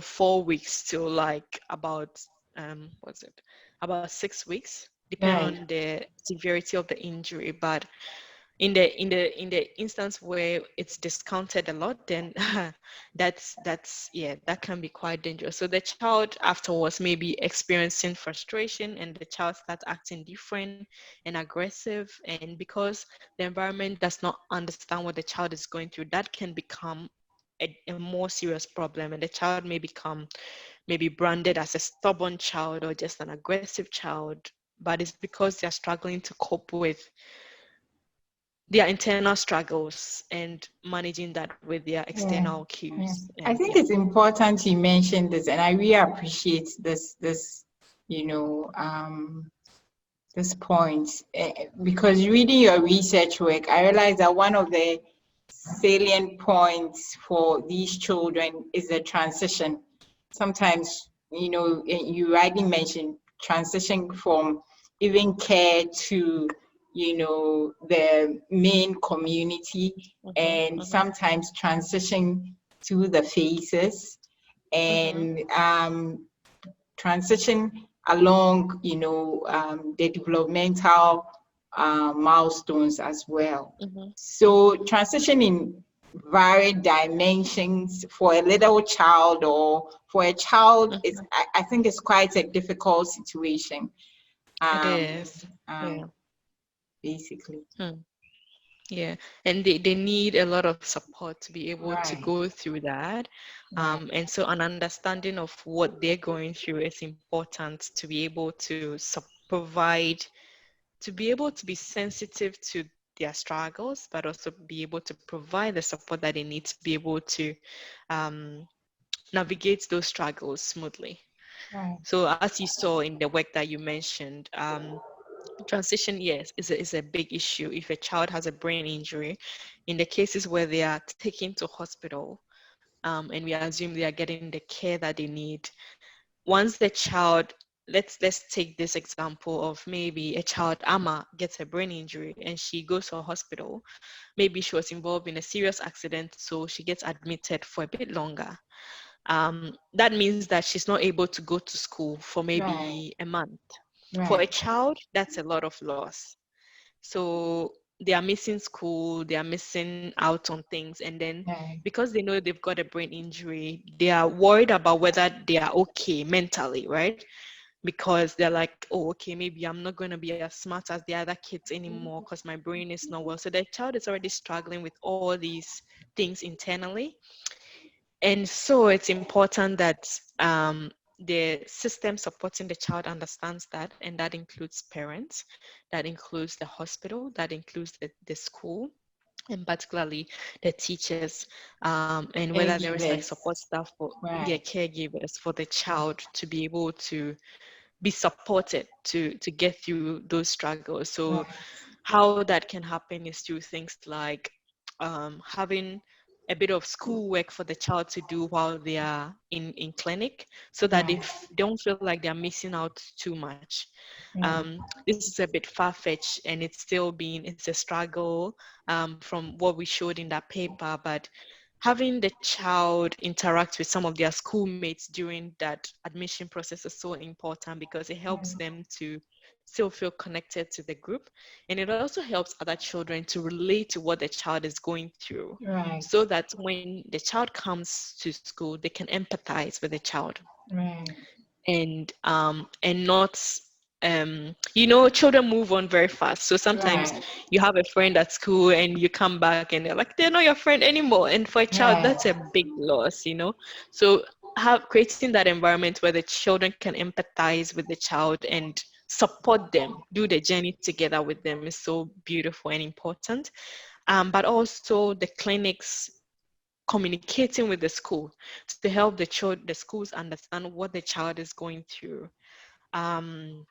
4 weeks till like about what's it about 6 weeks, depending Right. on the severity of the injury. But in the instance where it's discounted a lot, then that's yeah, that can be quite dangerous. So the child afterwards may be experiencing frustration, and the child starts acting different and aggressive, and because the environment does not understand what the child is going through, that can become a more serious problem, and the child may become maybe branded as a stubborn child or just an aggressive child. But it's because they're struggling to cope with their internal struggles and managing that with their Yeah. external Yeah. cues. I And think yeah. it's important you mentioned this, and I really appreciate this, you know, this point, because reading your research work, I realized that one of the salient points for these children is the transition. Sometimes, you rightly mentioned transition from even care to, the main community, Mhm, and mhm, sometimes transition to the phases, mhm, and transition along, the developmental milestones as well. mhm, So mhm, transition in varied dimensions for a little child or for a child is, mhm. I think, it's quite a difficult situation. It Um, is. Yeah. um, Basically. Hmm. Yeah, and they need a lot of support to be able to Right. go through that. Right. And so an understanding of what they're going through is important to be able to provide, to be able to be sensitive to their struggles, but also be able to provide the support that they need to be able to um, navigate those struggles smoothly. Right. So as you saw in the work that you mentioned, transition, yes, is a big issue. If a child has a brain injury, in the cases where they are taken to hospital, and we assume they are getting the care that they need, once the child, let's take this example of maybe a child, Amma, gets a brain injury and she goes to a hospital. Maybe she was involved in a serious accident, so she gets admitted for a bit longer. That means that she's not able to go to school for Right. maybe a month. For a Right. child, that's a lot of loss. So they are missing school, they are missing out on things. And then Right. because they know they've got a brain injury, they are worried about whether they are okay mentally, right? Because they're like, oh, okay, maybe I'm not going to be as smart as the other kids anymore because my brain is not well. So the child is already struggling with all these things internally. And so it's important that the system supporting the child understands that, and that includes parents, that includes the hospital, that includes the school, and particularly the teachers, and whether there is like support Caregivers. staff for their Right. caregivers for the child to be able to be supported to get through those struggles. So Right. how that can happen is through things like having a bit of schoolwork for the child to do while they are in clinic, so that they Right. don't feel like they're missing out too much. Right. This is a bit far-fetched, and it's a struggle from what we showed in that paper, but having the child interact with some of their schoolmates during that admission process is so important because it helps them to still feel connected to the group. And it also helps other children to relate to what the child is going through, Right. so that when the child comes to school, they can empathize with the child, Right. and not children move on very fast. So sometimes Right. you have a friend at school and you come back and they're like, they're not your friend anymore. And for a child, Right. that's a big loss. So have creating that environment where the children can empathize with the child and support them, do the journey together with them, is so beautiful and important. But also the clinics communicating with the school to help the schools understand what the child is going through. Um,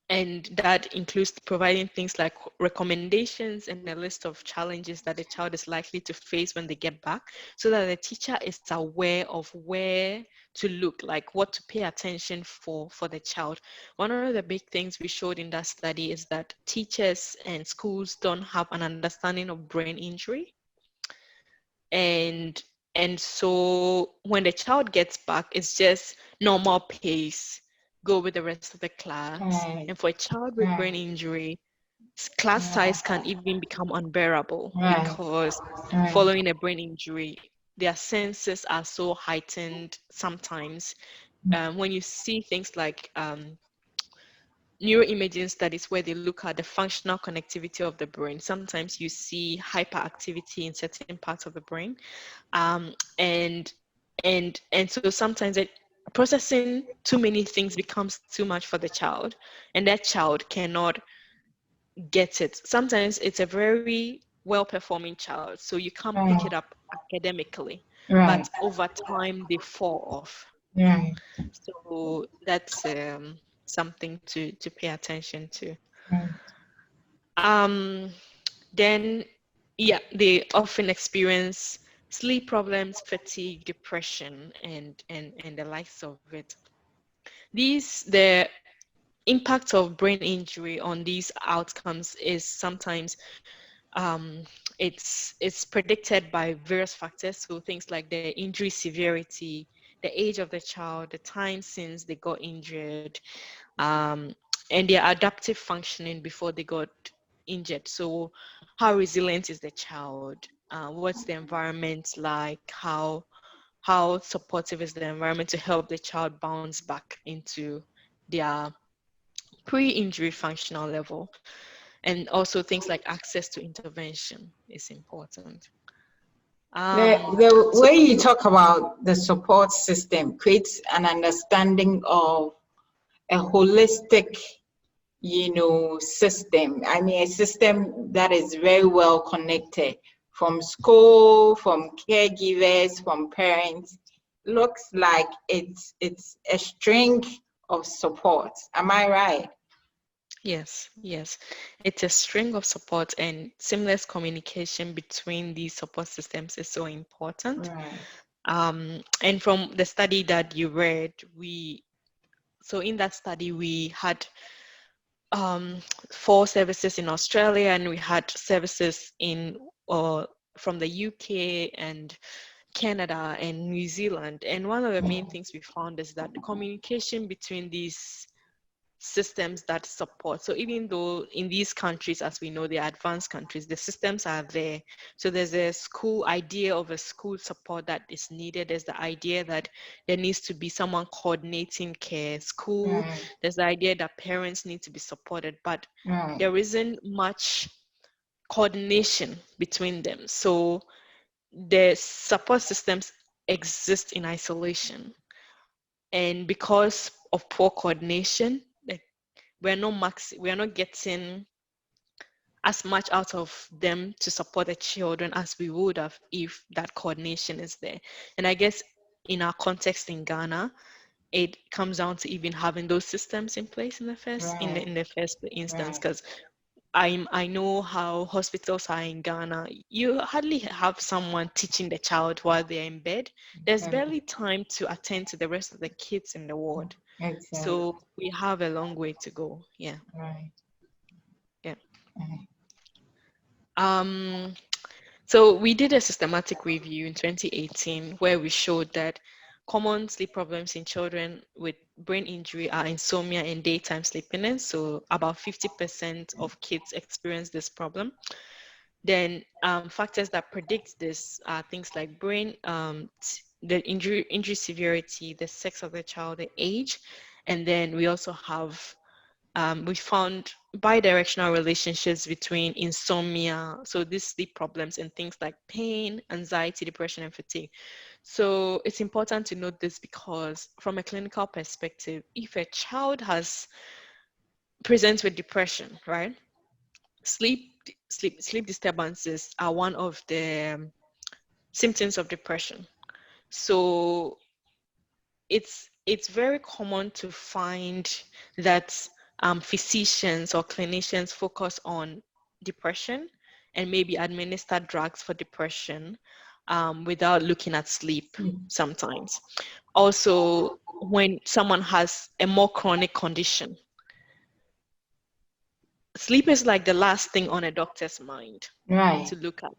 and that includes providing things like recommendations and a list of challenges that the child is likely to face when they get back, so that the teacher is aware of where to look, like what to pay attention for the child. One of the big things we showed in that study is that teachers and schools don't have an understanding of brain injury, and so when the child gets back, it's just normal pace, go with the rest of the class. And Right. for a child with brain Right. injury, class size can even become unbearable Right. because Right. following a brain injury, their senses are so heightened sometimes. When you see things like neuroimaging studies where they look at the functional connectivity of the brain, sometimes you see hyperactivity in certain parts of the brain, and so sometimes processing too many things becomes too much for the child, and that child cannot get it. Sometimes it's a very well performing child, so you can't pick it Right. up academically, but Right. over time they fall off. Right. So that's something to pay attention to. Right. um then, yeah, they often experience sleep problems, fatigue, depression, and the likes of it. The impact of brain injury on these outcomes is sometimes um, it's predicted by various factors. So things like the injury severity, the age of the child, the time since they got injured, um, and their adaptive functioning before they got injured. So how resilient is the child? What's the environment like? How supportive is the environment to help the child bounce back into their pre-injury functional level? And also things like access to intervention is important. The So way you talk about the support system creates an understanding of a holistic, system. I mean, a system that is very well connected from school, from caregivers, from parents. Looks like it's a string of support. Am I right? yes, yes, it's a string of support, and seamless communication between these support systems is so important. Right. And from the study that you read, so in that study we had um, 4 services in Australia, and we had services in from the UK and Canada and New Zealand. And one of the main things we found is that the communication between these systems that support. So even though in these countries, as we know, they're advanced countries, the systems are there. So there's a school idea of a school support that is needed. There's the idea that there needs to be someone coordinating care. School, Right. there's the idea that parents need to be supported, but Right. there isn't much coordination between them. So the support systems exist in isolation. And because of poor coordination, like we're not getting as much out of them to support the children as we would have if that coordination is there. And I guess in our context in Ghana, it comes down to even having those systems in place in the first Right. in the first instance, Right. because I know how hospitals are in Ghana. You hardly have someone teaching the child while they're in bed. There's Exactly. barely time to attend to the rest of the kids in the ward. Exactly. So we have a long way to go. Yeah, Right. yeah. Right. Um, so we did a systematic review in 2018 where we showed that common sleep problems in children with brain injury are insomnia and daytime sleepiness. So about 50% of kids experience this problem. Then factors that predict this are things like brain, the injury severity, the sex of the child, the age, and then we also have we found bidirectional relationships between insomnia, so these sleep problems, and things like pain, anxiety, depression, and fatigue. So it's important to note this because from a clinical perspective, if a child has presents with depression, right? Sleep disturbances are one of the symptoms of depression. So it's very common to find that physicians or clinicians focus on depression and maybe administer drugs for depression without looking at sleep sometimes. Also, when someone has a more chronic condition, sleep is like the last thing on a doctor's mind Right. to look at.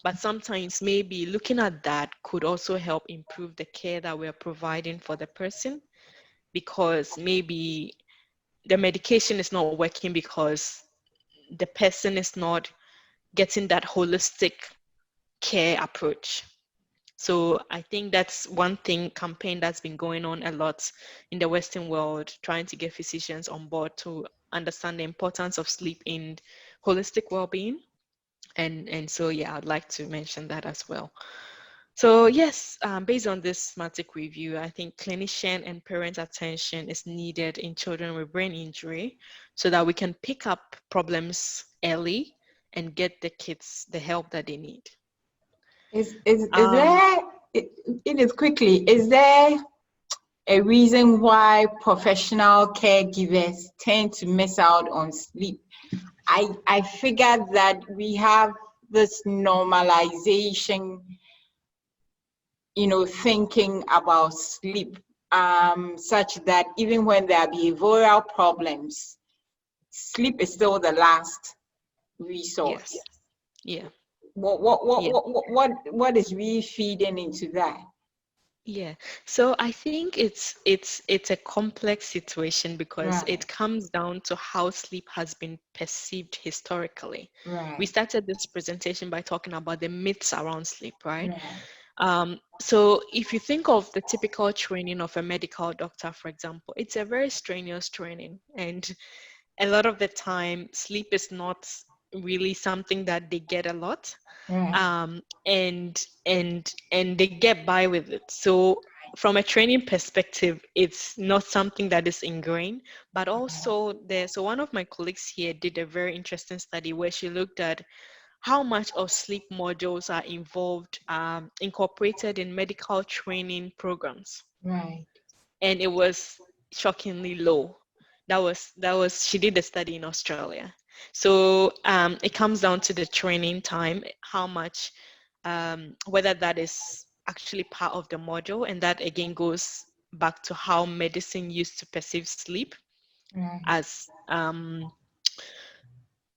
But sometimes maybe looking at that could also help improve the care that we're providing for the person, because maybe the medication is not working because the person is not getting that holistic care approach. So I think that's one thing campaign that's been going on a lot in the Western world, trying to get physicians on board to understand the importance of sleep in holistic well-being. And so yeah, I'd like to mention that as well. So yes, based on this systematic review, I think clinician and parent attention is needed in children with brain injury so that we can pick up problems early and get the kids the help that they need. Is Um, there, it is quickly, is there a reason why professional caregivers tend to miss out on sleep? I figured that we have this normalization, thinking about sleep, such that even when there are behavioral problems, sleep is still the last resource. yes, yeah, yeah. What is really feeding into that? Yeah, so I think it's a complex situation because Right, it comes down to how sleep has been perceived historically. We right, started this presentation by talking about the myths around sleep, right? right, So if you think of the typical training of a medical doctor, for example, it's a very strenuous training, and a lot of the time sleep is not really something that they get a lot, Right. and they get by with it. So from a training perspective, it's not something that is ingrained. But also there, so one of my colleagues here did a very interesting study where she looked at how much of sleep modules are involved, incorporated in medical training programs, Right. and it was shockingly low. That was she did a study in Australia. So it comes down to the training time, how much, whether that is actually part of the module, and that again goes back to how medicine used to perceive sleep Right. as,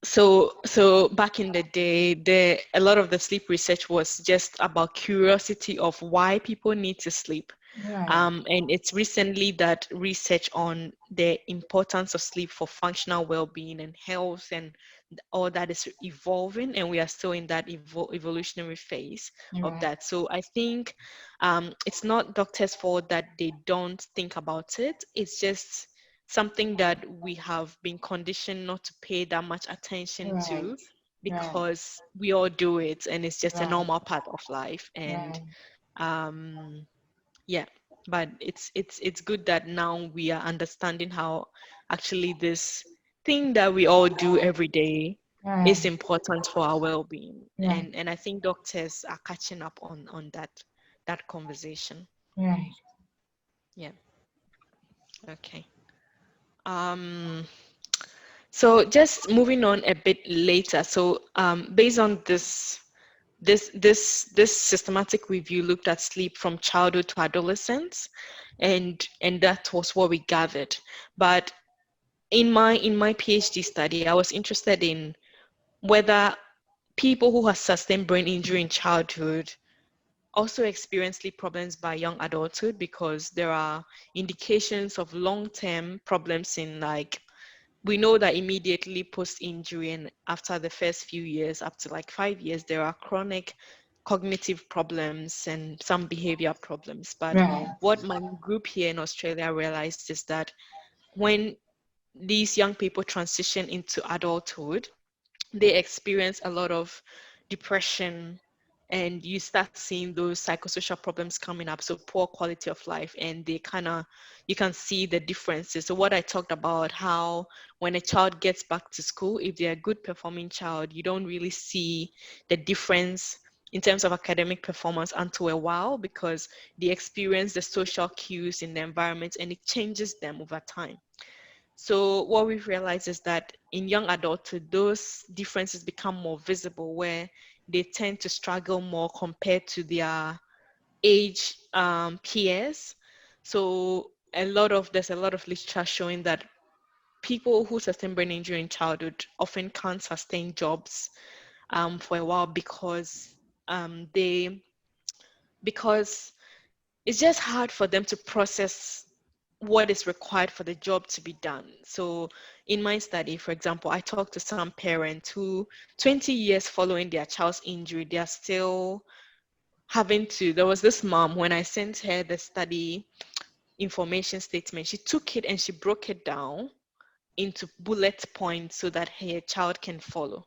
so back in the day, a lot of the sleep research was just about curiosity of why people need to sleep. Right. And it's recently that research on the importance of sleep for functional well-being and health and all that is evolving, and we are still in that evolutionary phase of Right. that. So I think it's not doctors' fault that they don't think about it. It's just something that we have been conditioned not to pay that much attention Right. to, Right. because we all do it and it's just a Right. normal part of life. And Right. um yeah, but it's good that now we are understanding how actually this thing that we all do every day is Right. important for our well-being. Right. And I think doctors are catching up on that conversation. Right. Yeah. Okay. Um, so just moving on a bit later. So based on this systematic review looked at sleep from childhood to adolescence, and that was what we gathered. But in my PhD study, I was interested in whether people who have sustained brain injury in childhood also experience sleep problems by young adulthood, because there are indications of long-term problems in, like, we know that immediately post-injury and after the first few years, up to like 5 years, there are chronic cognitive problems and some behavior problems. But Right. what my group here in Australia realized is that when these young people transition into adulthood, they experience a lot of depression, and you start seeing those psychosocial problems coming up, so poor quality of life, and they kind of, you can see the differences. So what I talked about, how when a child gets back to school, if they're a good performing child, you don't really see the difference in terms of academic performance until a while, because they experience the social cues in the environment and it changes them over time. So what we've realized is that in young adulthood, those differences become more visible, where they tend to struggle more compared to their age peers. So there's a lot of literature showing that people who sustain brain injury in childhood often can't sustain jobs for a while, because they because it's just hard for them to process what is required for the job to be done. So in my study, for example, I talked to some parents who 20 years following their child's injury, they are still having to, there was this mom, when I sent her the study information statement, she took it and she broke it down into bullet points so that her child can follow,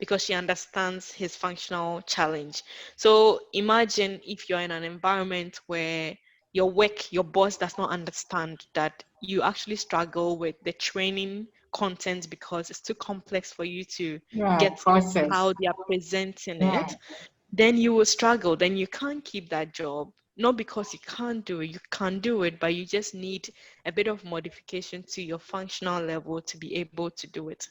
because she understands his functional challenge. So imagine if you're in an environment where your boss does not understand that you actually struggle with the training content because it's too complex for you to Right. get Process. how they are presenting Right. it, then you will struggle. Then you can't keep that job. Not because you can't do it, you can't do it, but you just need a bit of modification to your functional level to be able to do it.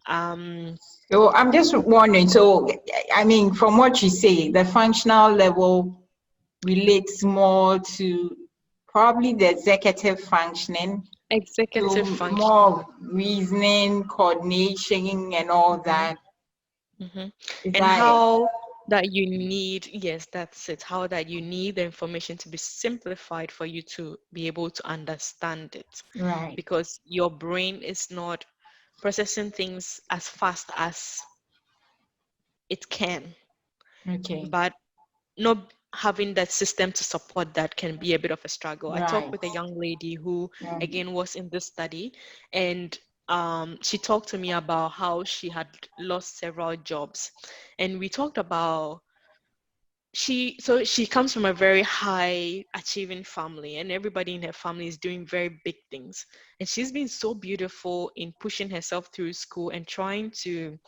Um, So I'm just wondering. So I mean, from what you say, the functional level relates more to probably the executive functioning, Executive so more functioning. reasoning, coordination, and all Hmm. that. Hmm. Is And that it? how that you need, yes, that's it, how that you need the information to be simplified for you to be able to understand it, Right. because your brain is not processing things as fast as it can, Okay. but not having that system to support that can be a bit of a struggle. I talked Right. with a young lady who Right. again was in this study, and she talked to me about how she had lost several jobs, and we talked about she comes from a very high achieving family, and everybody in her family is doing very big things, and she's been so beautiful in pushing herself through school and trying to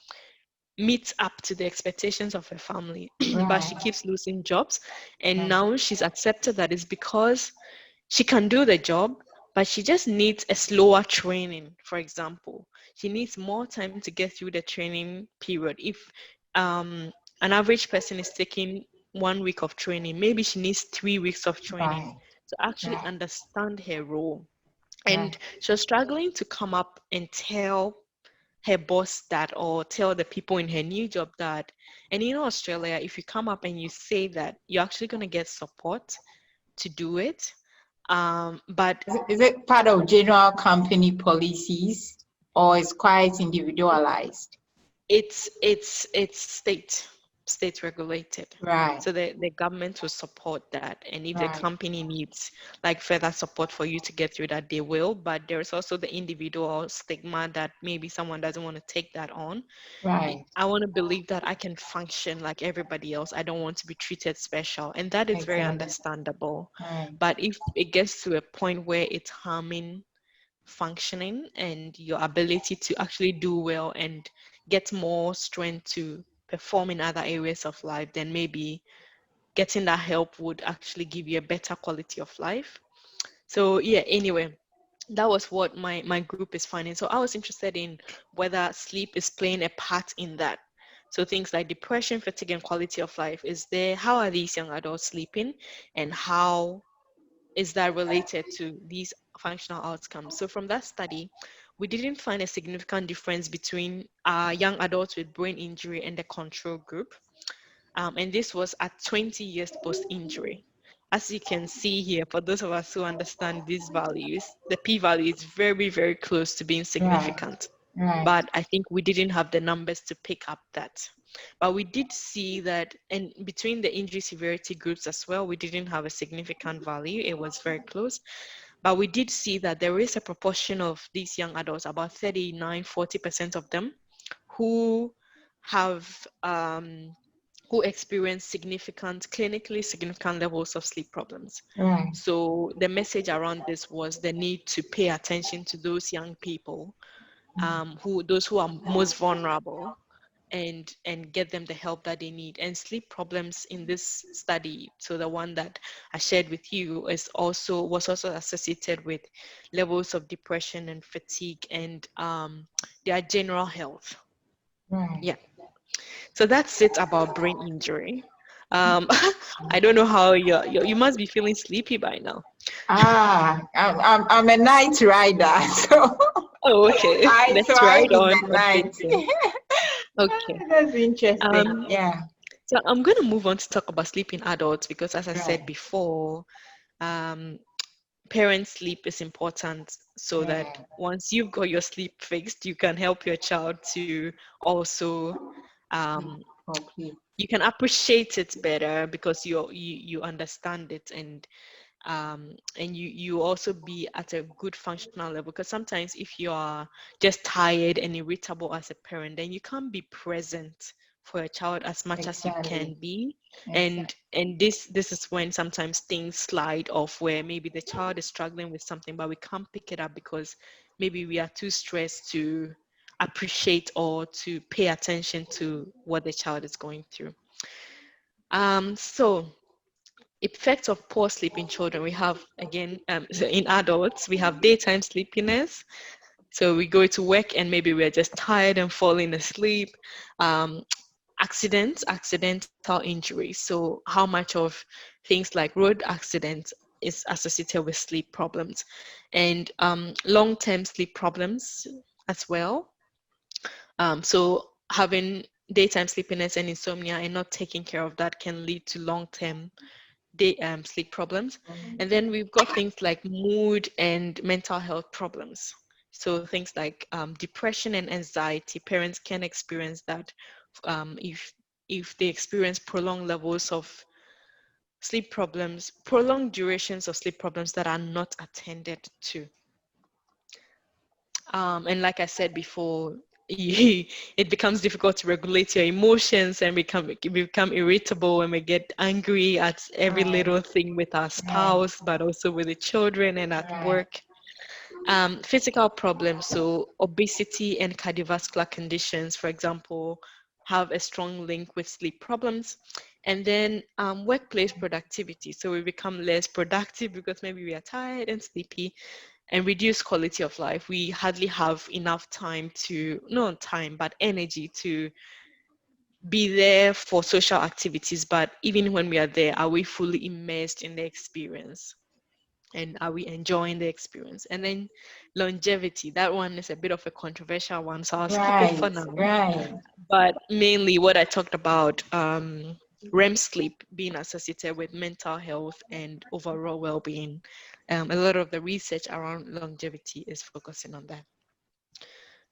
meet up to the expectations of her family. But she Right. keeps losing jobs, and Right. now she's accepted that it's because she can do the job, but she just needs a slower training. For example, she needs more time to get through the training period. If um, an average person is taking 1 week of training, maybe she needs 3 weeks of training Right. to actually Right. understand her role. And Right. she was struggling to come up and tell her boss that, or tell the people in her new job that. And in Australia, if you come up and you say that, you're actually going to get support to do it. But Is it part of general company policies or is quite individualized? it's state regulated. Right. So the government will support that. And if the Right. company needs like further support for you to get through that, they will. But there's also the individual stigma that maybe someone doesn't want to take that on. Right. I want to believe that I can function like everybody else. I don't want to be treated special. And that is very Exactly. understandable. Right. But if it gets to a point where it's harming functioning and your ability to actually do well and get more strength to perform in other areas of life, then maybe getting that help would actually give you a better quality of life. So yeah, anyway, that was what my group is finding. So I was interested in whether sleep is playing a part in that. So things like depression, fatigue, and quality of life is there. How are these young adults sleeping, and how is that related to these functional outcomes? So from that study, we didn't find a significant difference between young adults with brain injury and the control group. And this was at 20 years post-injury. As you can see here, for those of us who understand these values, the p-value is very, very close to being Right. significant. Right. But I think we didn't have the numbers to pick up that. But we did see that, and between the injury severity groups as well, we didn't have a significant value. It was very close. But we did see that there is a proportion of these young adults, about 39, 40% of them, who have who experience significant, clinically significant levels of sleep problems. Right. So the message around this was the need to pay attention to those young people, those who are most vulnerable, and get them the help that they need. And sleep problems in this study, so the one that I shared with you, was also associated with levels of depression and fatigue and their general health. Right. Yeah. So that's it about brain injury. Um, I don't know how you must be feeling sleepy by now. I'm a night rider, so Oh, okay. I Let's thrive ride in on the on this night. one. Okay. That's interesting. Um, Yeah. so I'm going to move on to talk about sleep in adults because, as I said Right. before, um, parent sleep is important so that Right. once you've got your sleep fixed, you can help your child to also Sleep um, properly. you can appreciate it better because you understand it, and you also be at a good functional level, because sometimes if you are just tired and irritable as a parent, then you can't be present for a child as much as you can Exactly. be. Exactly. And this is when sometimes things slide off, where maybe the child is struggling with something but we can't pick it up because maybe we are too stressed to appreciate or to pay attention to what the child is going through. So effects of poor sleep in children, we have again, so in adults we have daytime sleepiness. So we go to work and maybe we're just tired and falling asleep. um, accidental injuries, so how much of things like road accidents is associated with sleep problems, and long-term sleep problems as well. So having daytime sleepiness and insomnia and not taking care of that can lead to long-term sleep problems. And then we've got things like mood and mental health problems. So things like depression and anxiety, parents can experience that if they experience prolonged levels of sleep problems, prolonged durations of sleep problems that are not attended to. And like I said before, it becomes difficult to regulate your emotions, and we become irritable, and we get angry at every Right. little thing with our Right. spouse, but also with the children and at Right. work. Physical problems, so obesity and cardiovascular conditions, for example, have a strong link with sleep problems. And then workplace productivity. So we become less productive because maybe we are tired and sleepy, and reduce quality of life. We hardly have enough time to, not time, but energy to be there for social activities. But even when we are there, are we fully immersed in the experience? And are we enjoying the experience? And then longevity, that one is a bit of a controversial one, so I'll skip it for Right. now. Right. But mainly what I talked about, REM sleep being associated with mental health and overall well-being. A lot of the research around longevity is focusing on that.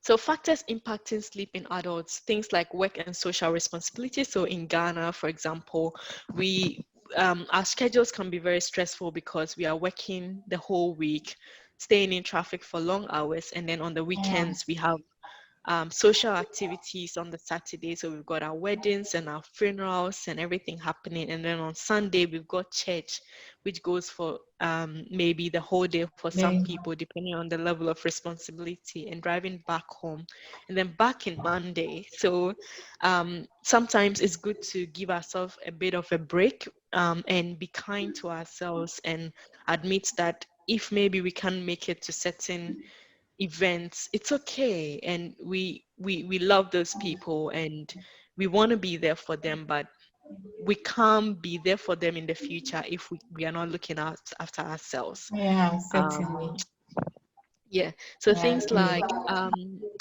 So factors impacting sleep in adults, things like work and social responsibility. So in Ghana, for example, we our schedules can be very stressful because we are working the whole week, staying in traffic for long hours, and then on the Yeah. weekends we have social activities on the Saturday. So we've got our weddings and our funerals and everything happening. And then on Sunday, we've got church, which goes for maybe the whole day for some Very. people, depending on the level of responsibility, and driving back home. And then back in Monday. So sometimes it's good to give ourselves a bit of a break, and be kind to ourselves and admit that if maybe we can't make it to certain events, it's okay, and we love those people and we want to be there for them, but we can't be there for them in the future if we are not looking out after ourselves. Yeah, um certainly. yeah, so Yeah, things we, like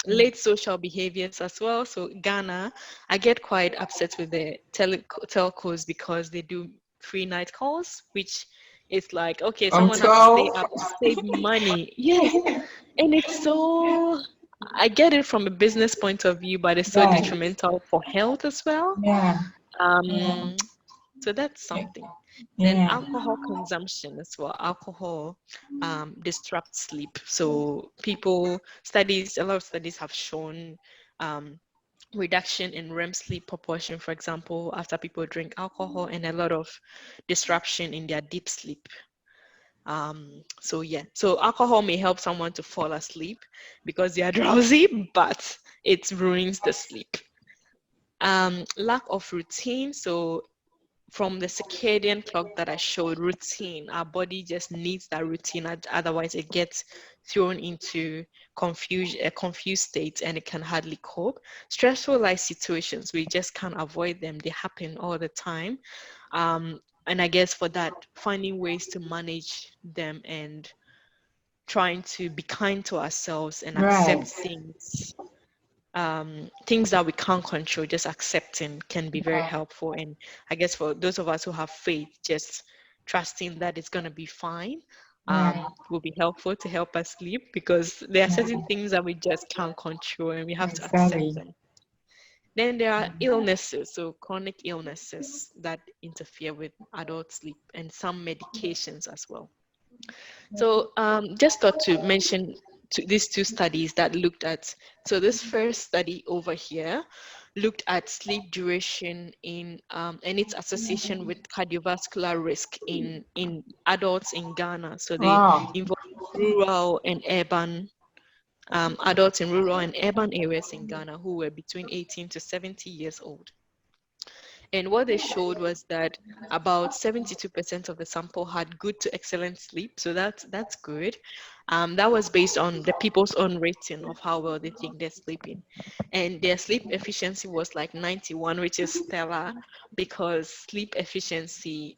late social behaviors as well. So Ghana, I get quite upset with the telcos because they do free night calls, which is like, okay, from someone has to stay 12. up to save money. Yes, and it's so, I get it from a business point of view, but it's so Right. detrimental for health as well. Yeah. Yeah. Um, so that's something. Then Yeah. alcohol consumption as well. Alcohol disrupts sleep. So a lot of studies have shown reduction in REM sleep proportion, for example, after people drink alcohol, and a lot of disruption in their deep sleep. So yeah, so alcohol may help someone to fall asleep because they are drowsy, but it ruins the sleep. Lack of routine. So from the circadian clock that I showed, routine, our body just needs that routine, otherwise it gets thrown into a confused state, and it can hardly cope. Stressful life situations, we just can't avoid them, they happen all the time. And I guess for that, finding ways to manage them and trying to be kind to ourselves and accept Right. things that we can't control, just accepting can be very Right. helpful. And I guess for those of us who have faith, just trusting that it's going to be fine Right. will be helpful to help us sleep, because there are certain Right. things that we just can't control and we have to accept Exactly. them. Then there are illnesses, so chronic illnesses that interfere with adult sleep, and some medications as well. So just thought to mention these two studies that looked at, so this first study over here looked at sleep duration and its association with cardiovascular risk in adults in Ghana. So they Wow. involved rural and urban adults in rural and urban areas in Ghana who were between 18 to 70 years old. And what they showed was that about 72% of the sample had good to excellent sleep. So that's good. That was based on the people's own rating of how well they think they're sleeping. And their sleep efficiency was like 91, which is stellar, because sleep efficiency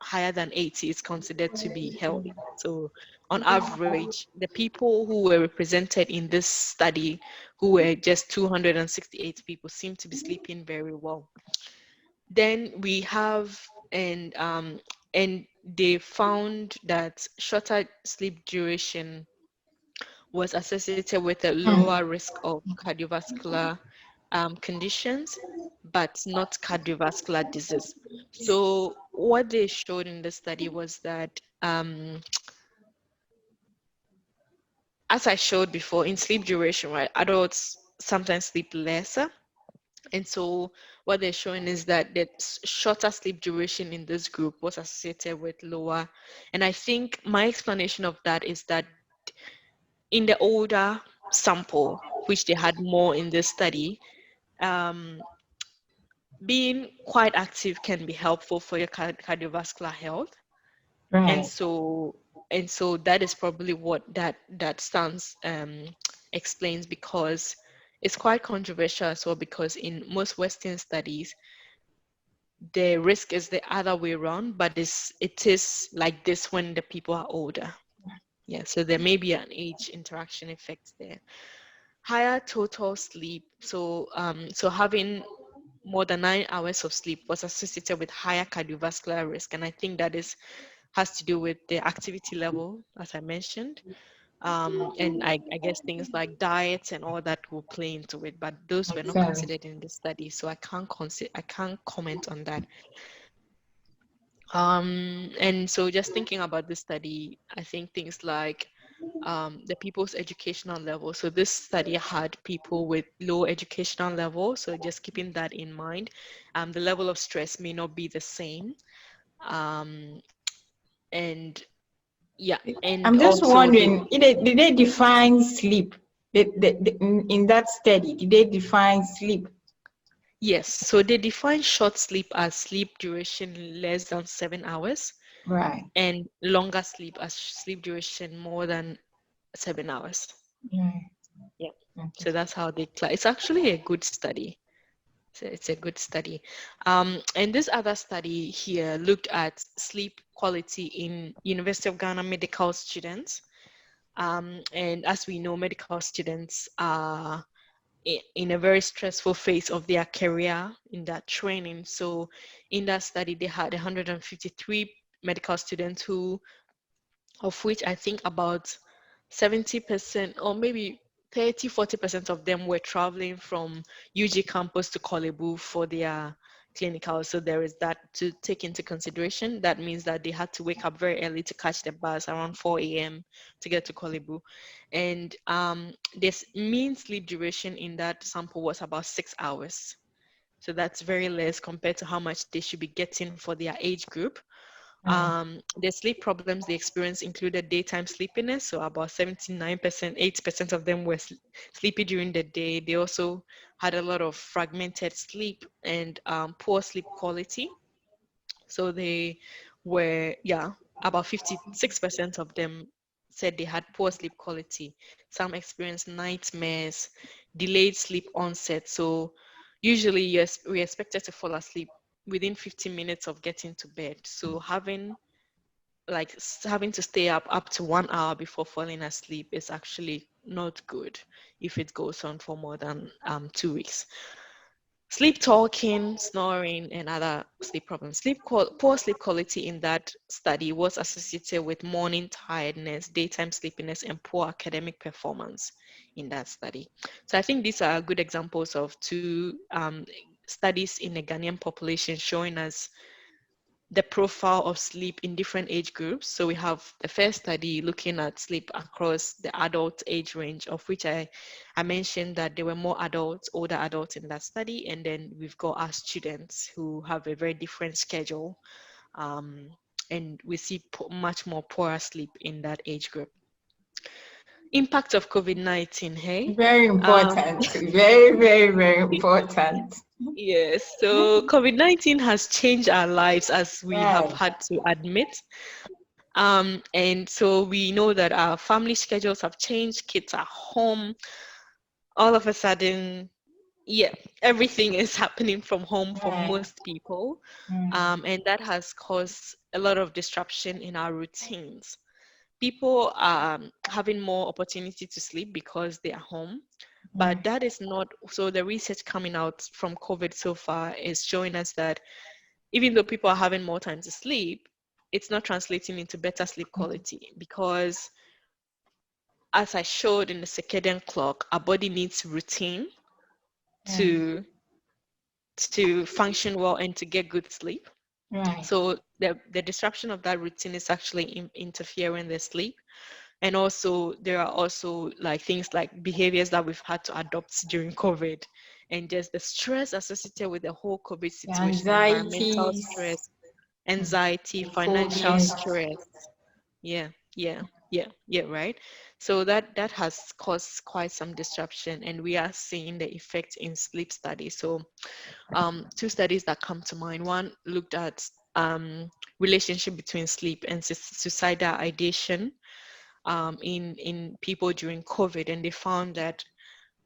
higher than 80 is considered to be healthy. So on average, the people who were represented in this study, who were just 268 people, seemed to be sleeping very well. Then we have, and they found that shorter sleep duration was associated with a lower Hmm. risk of cardiovascular conditions, but not cardiovascular disease. So what they showed in the study was that as I showed before, in sleep duration, right, adults sometimes sleep lesser. And so what they're showing is that the shorter sleep duration in this group was associated with lower. And I think my explanation of that is that in the older sample, which they had more in this study, um, being quite active can be helpful for your cardiovascular health. And Right. so that is probably what that stance explains, because it's quite controversial as well, because in most Western studies the risk is the other way around, but it is like this when the people are older. Yeah, so there may be an age interaction effect there. Higher total sleep. So having more than 9 hours of sleep was associated with higher cardiovascular risk, and I think that is has to do with the activity level, as I mentioned. And I guess things like diets and all that will play into it, but those were not Exactly. considered in the study, so I can't comment on that. And so just thinking about this study, I think things like the people's educational level. So this study had people with low educational level. So just keeping that in mind, the level of stress may not be the same. Um, and yeah, and I'm just also wondering, did they define sleep? In that study, did they define sleep? yes, so they define short sleep as sleep duration less than 7 hours, Right. and longer sleep as sleep duration more than 7 hours. Right. Yeah. Okay. So that's how they it's actually a good study. So it's a good study. And this other study here looked at sleep quality in University of Ghana medical students. And as we know, medical students are in a very stressful phase of their career in that training. So in that study, they had 153 medical students who, of which I think about 70% or maybe 30-40% of them were traveling from UG campus to Kolebu for their clinical. So there is that to take into consideration. That means that they had to wake up very early to catch the bus around 4 a.m. to get to Kolebu. And this mean sleep duration in that sample was about 6 hours. So that's very less compared to how much they should be getting for their age group. Right. The sleep problems they experienced included daytime sleepiness, so about 79%, 80% of them were sleepy during the day. They also had a lot of fragmented sleep and poor sleep quality. So they were, yeah, about 56% of them said they had poor sleep quality. Some experienced nightmares, delayed sleep onset. So usually, yes, we expected to fall asleep within 15 minutes of getting to bed. So having to stay up to 1 hour before falling asleep is actually not good if it goes on for more than 2 weeks. Sleep talking, snoring, and other sleep problems. Poor sleep quality in that study was associated with morning tiredness, daytime sleepiness, and poor academic performance in that study. So I think these are good examples of two studies in the Ghanaian population showing us the profile of sleep in different age groups. So we have the first study looking at sleep across the adult age range, of which I mentioned that there were more adults, older adults in that study. And then we've got our students who have a very different schedule. Um, and we see much more poorer sleep in that age group. Impact of COVID-19, hey? Very Um, important. Very, very, very important. yes, so COVID-19 has changed our lives, as we have Right. had to admit. And so we know that our family schedules have changed, kids are home. All of a sudden, yeah, everything is happening from home for Right. most people. Right. And that has caused a lot of disruption in our routines. People are having more opportunity to sleep because they are home. But Right. that is not, so the research coming out from COVID so far is showing us that even though people are having more time to sleep, it's not translating into better sleep quality, because as I showed in the circadian clock, our body needs routine Right. to function well and to get good sleep. Right. So the disruption of that routine is actually interfering the sleep. And also there are also like things like behaviors that we've had to adopt during COVID, and just the stress associated with the whole COVID The situation, environmental anxieties, stress, anxiety, financial phobias. stress. Yeah, yeah, right. So that has caused quite some disruption, and we are seeing the effect in sleep studies. So two studies that come to mind. One looked at relationship between sleep and suicidal ideation in people during COVID, and they found that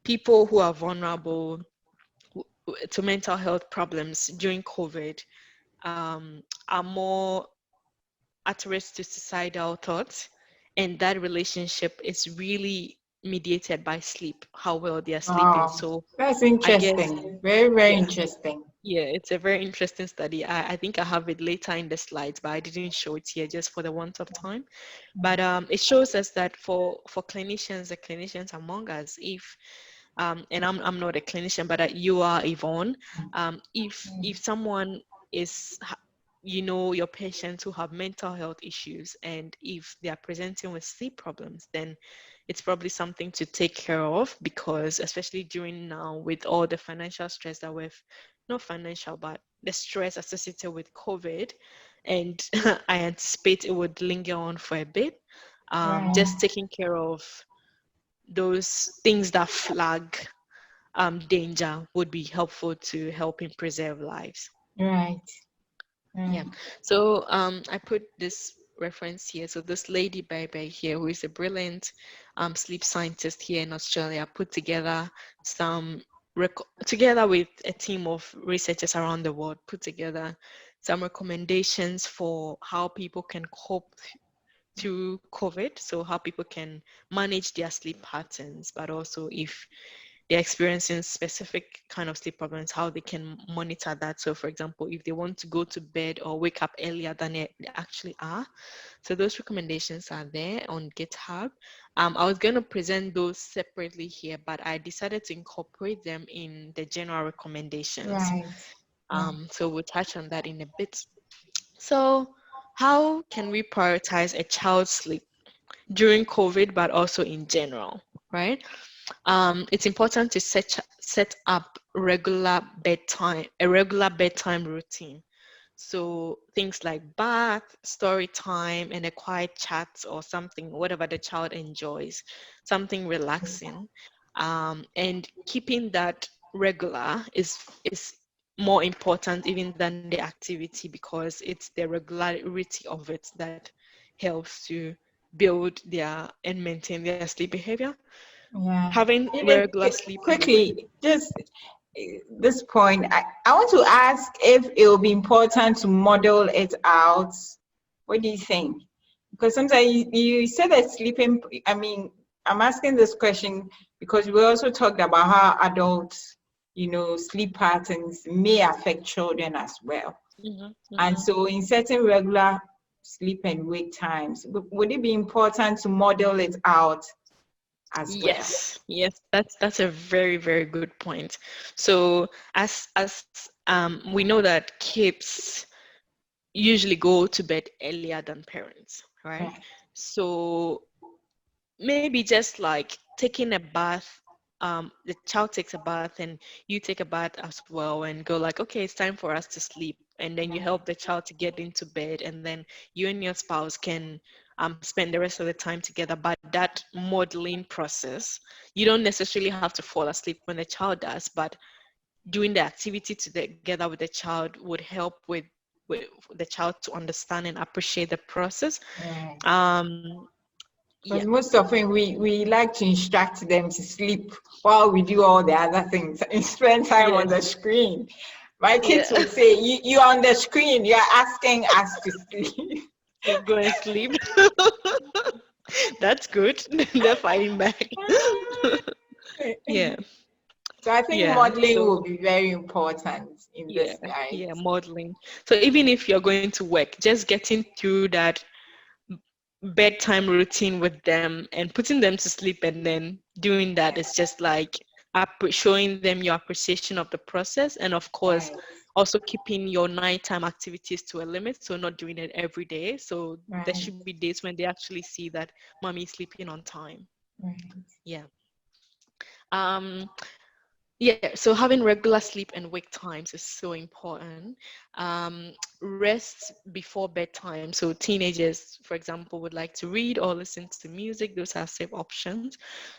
people who are vulnerable to mental health problems during COVID are more at risk to suicidal thoughts, and that relationship is really mediated by sleep, how well they are sleeping. Wow, So that's I guess, interesting. Very, very yeah, interesting. yeah, it's a very interesting study. I think I have it later in the slides, but I didn't show it here just for the want of time. But it shows us that for clinicians, the clinicians among us, if and I'm not a clinician, but you are, Yvonne. If someone is, you know, your patients who have mental health issues, and if they are presenting with sleep problems, then it's probably something to take care of, because especially during now with all the financial stress that we've, not financial, but the stress associated with COVID, and I anticipate it would linger on for a bit. Right, Just taking care of those things that flag danger would be helpful to helping preserve lives. right, Yeah. right, So I put this reference here. So this lady Bebe here, who is a brilliant sleep scientist here in Australia, put together some together with a team of researchers around the world, put together some recommendations for how people can cope through COVID. So how people can manage their sleep patterns, but also if they're experiencing specific kind of sleep problems, how they can monitor that. So for example, if they want to go to bed or wake up earlier than they actually are. So those recommendations are there on GitHub. I was going to present those separately here, but I decided to incorporate them in the general recommendations. right, right, So we'll touch on that in a bit. So how can we prioritize a child's sleep during COVID, but also in general, right? It's important to set up a regular bedtime routine. So things like bath, story time, and a quiet chat or something, whatever the child enjoys, something relaxing. And keeping that regular is more important even than the activity, because it's the regularity of it that helps to build their and maintain their sleep behavior. yeah. Having Even regular sleep in the quickly, just this point, I want to ask if it will be important to model it out. What do you think? Because sometimes you said that sleeping, I mean, I'm asking this question because we also talked about how adults, sleep patterns may affect children as well. Mhm, And mhm. so in setting regular sleep and wake times, would it be important to model it out as well? Yes, that's a very, very good point. So as we know that kids usually go to bed earlier than parents, right? Right. So maybe just like taking a bath, the child takes a bath and you take a bath as well, and go like, okay, it's time for us to sleep, and then you help the child to get into bed, and then you and your spouse can spend the rest of the time together. But that modeling process, you don't necessarily have to fall asleep when the child does, but doing the activity together with the child would help with the child to understand and appreciate the process. Right. um yeah. Because most often we like to instruct them to sleep while we do all the other things and spend time on Yes. the screen. My kids Yeah. would say, you're on the screen, you're asking us to sleep. Go and sleep. That's good. They're fighting back. Yeah, So I think yeah. modeling will So be very important in yeah, this guide. yeah, modeling. So even if you're going to work, just getting through that bedtime routine with them and putting them to sleep and then doing that is just like showing them your appreciation of the process, and of course Right. also keeping your nighttime activities to a limit, so not doing it every day. So there Right. should be days when they actually see that mommy is sleeping on time. Right. Yeah. um yeah, so having regular sleep and wake times is so important. um Rest before bedtime, so teenagers for example would like to read or listen to music, those are safe options.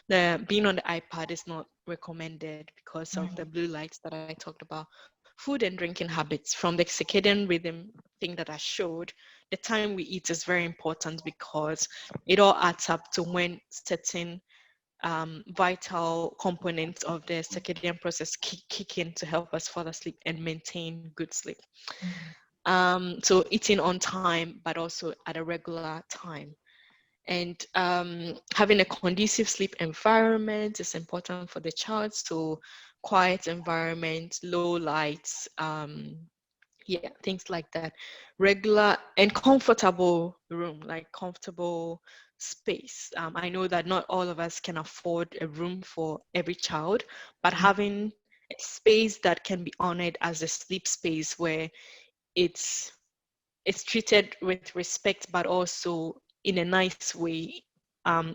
Being on the iPad is not recommended because of the Right. blue lights that I talked about. Food and drinking habits, from the circadian rhythm thing that I showed, the time we eat is very important because it all adds up to when certain vital components of the circadian process kick in to help us fall asleep and maintain good sleep. So eating on time, but also at a regular time. And having a conducive sleep environment is important for the child. So quiet environment, low lights, yeah, things like that. Regular and comfortable room, like comfortable space. I know that not all of us can afford a room for every child, but having a space that can be honored as a sleep space where it's it's treated with respect, but also in a nice way,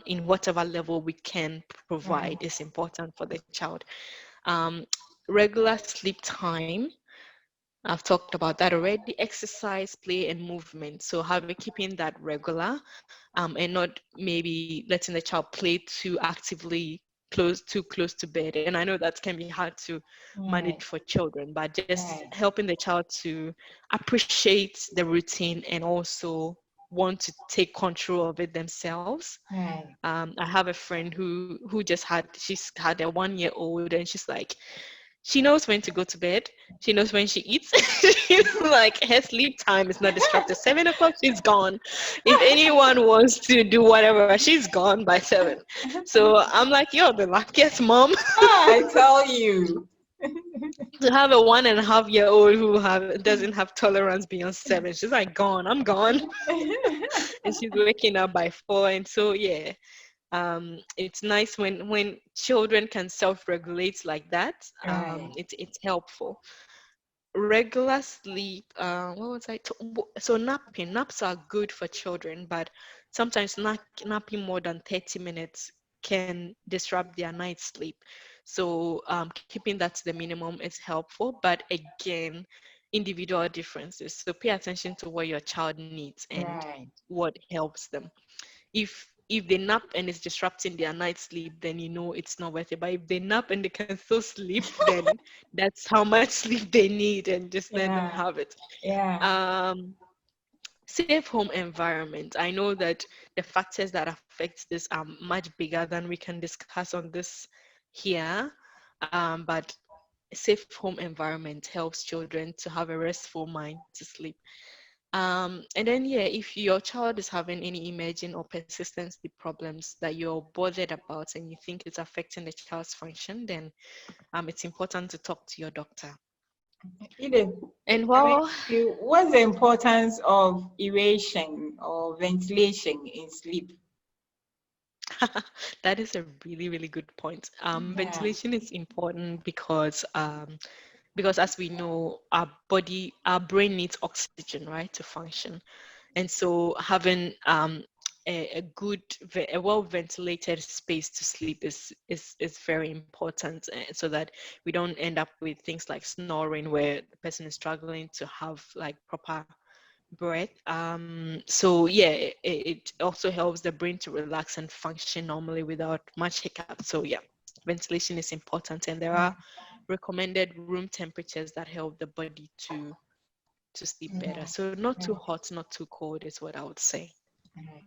in whatever level we can provide, Right. is important for the child. Um, Regular sleep time, I've talked about that already. Exercise, play, and movement. So keeping that regular, and not maybe letting the child play too actively too close to bed. And I know that can be hard to manage Right. for children, but just Right. helping the child to appreciate the routine and also want to take control of it themselves. Right. I have a friend who just she's had a 1 year old, and she's like, she knows when to go to bed. She knows when she eats. She's like, her sleep time is not disrupted. 7 o'clock, she's gone. If anyone wants to do whatever, she's gone by 7. So I'm like, you're the luckiest mom I tell you. to have a 1.5 year old who doesn't have tolerance beyond 7. She's like, gone. I'm gone, and she's waking up by 4. And so yeah, it's nice when children can self-regulate like that. Right. It's helpful. Regular sleep, what was so naps are good for children, but sometimes napping more than 30 minutes can disrupt their night's sleep. So keeping that to the minimum is helpful, but again, individual differences, so pay attention to what your child needs and Right. what helps them. If they nap and it's disrupting their night sleep, then you know it's not worth it. But if they nap and they can still sleep, then that's how much sleep they need, and just let them Yeah. have it. Yeah. um Safe home environment, I know that the factors that affect this are much bigger than we can discuss on this here. But safe home environment helps children to have a restful mind to sleep. And then, yeah, if your child is having any emerging or persistent sleep problems that you're bothered about and you think it's affecting the child's function, then it's important to talk to your doctor. Edith, And I mean, while what's the importance of aeration or ventilation in sleep? that is a really, really good point. Yeah. Ventilation is important because as we know, our brain needs oxygen, right, to function. And so having a well ventilated space to sleep is very important, so that we don't end up with things like snoring where the person is struggling to have like proper breath. So yeah, it also helps the brain to relax and function normally without much hiccup. So yeah, ventilation is important, and there are recommended room temperatures that help the body to sleep better. Yeah. So not too Right. hot, not too cold is what I would say. Right.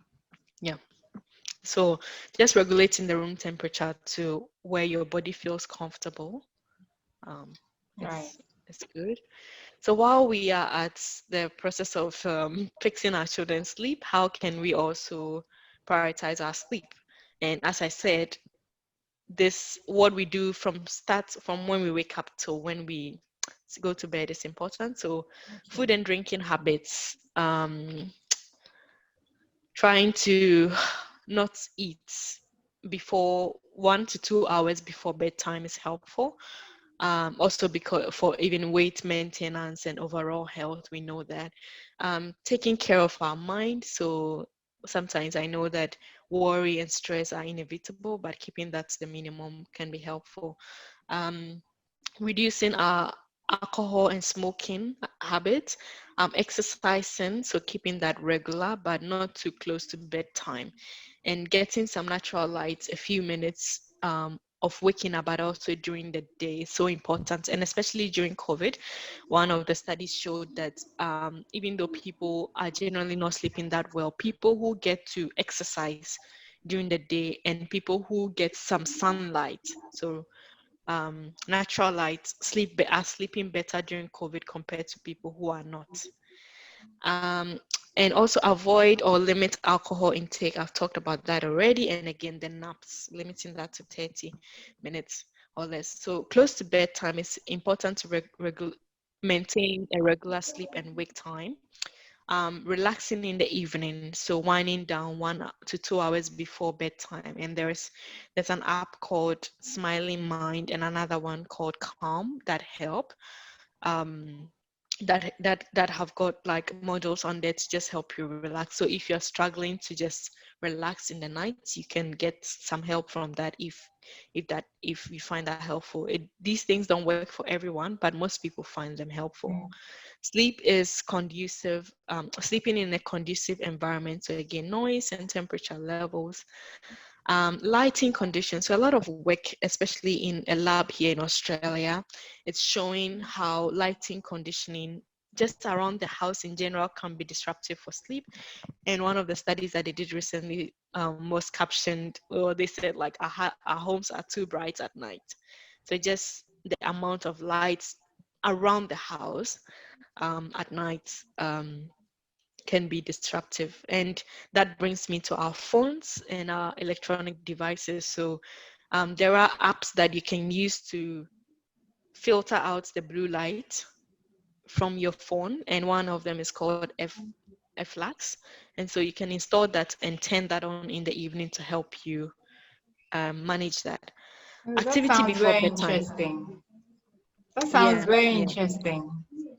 Yeah. So just regulating the room temperature to where your body feels comfortable, um, Right. is good. So while we are at the process of fixing our children's sleep, how can we also prioritize our sleep? And as I said, this what we do from when we wake up till when we go to bed is important. So food Okay. and drinking habits, trying to not eat before 1 to 2 hours before bedtime is helpful. Also because for even weight maintenance and overall health, we know that taking care of our mind. So sometimes I know that worry and stress are inevitable, but keeping that to the minimum can be helpful. Um, Reducing our alcohol and smoking habits, exercising, so keeping that regular but not too close to bedtime, and getting some natural light, a few minutes of waking up, but also during the day is so important. And especially during COVID, one of the studies showed that even though people are generally not sleeping that well, people who get to exercise during the day and people who get some sunlight, so natural light, are sleeping better during COVID compared to people who are not. Um, and also avoid or limit alcohol intake. I've talked about that already. And again, the naps, limiting that to 30 minutes or less. So close to bedtime, it's important to maintain a regular sleep and wake time. Relaxing in the evening, so winding down 1 to 2 hours before bedtime. And there's an app called Smiling Mind and another one called Calm that help. Um, that have got like modules on there to just help you relax. So if you're struggling to just relax in the night, you can get some help from that if you find that helpful. These things don't work for everyone, but most people find them helpful. Sleeping in a conducive environment. So again, noise and temperature levels, lighting conditions. So a lot of work, especially in a lab here in Australia, it's showing how lighting conditioning just around the house in general can be disruptive for sleep. And one of the studies that they did recently was captioned, or they said like our homes are too bright at night. So just the amount of lights around the house at night can be disruptive. And that brings me to our phones and our electronic devices. So there are apps that you can use to filter out the blue light from your phone, and one of them is called Flax. And so you can install that and turn that on in the evening to help you manage that. That Activity sounds before very bedtime. interesting. That sounds Yeah, very yeah, interesting.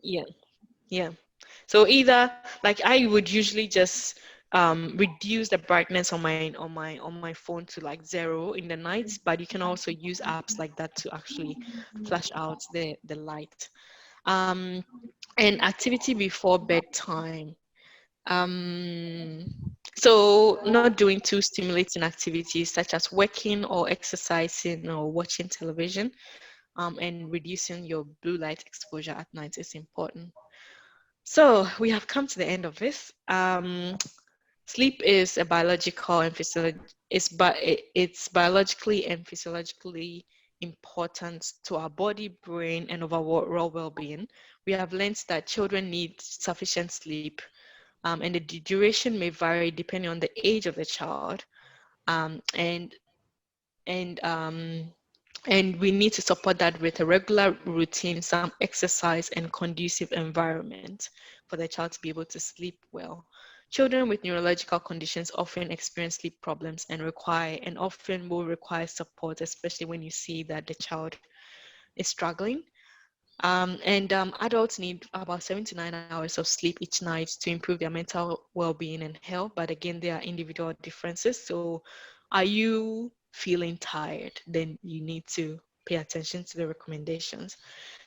yeah. Yeah. So either like I would usually just reduce the brightness on my phone to like 0 in the night, but you can also use apps like that to actually flash out the light. Um, and activity before bedtime. Um, so not doing too stimulating activities such as working or exercising or watching television, and reducing your blue light exposure at night is important. So we have come to the end of this. Sleep is a biological and it's biologically and physiologically important to our body, brain, and overall well-being. We have learned that children need sufficient sleep, and the duration may vary depending on the age of the child. Um, and and um, and we need to support that with a regular routine, some exercise, and conducive environment for the child to be able to sleep well. Children with neurological conditions often experience sleep problems and often will require support, especially when you see that the child is struggling. And adults need about 7 to 9 hours of sleep each night to improve their mental well-being and health. But again, there are individual differences. So are you feeling tired? Then you need to pay attention to the recommendations.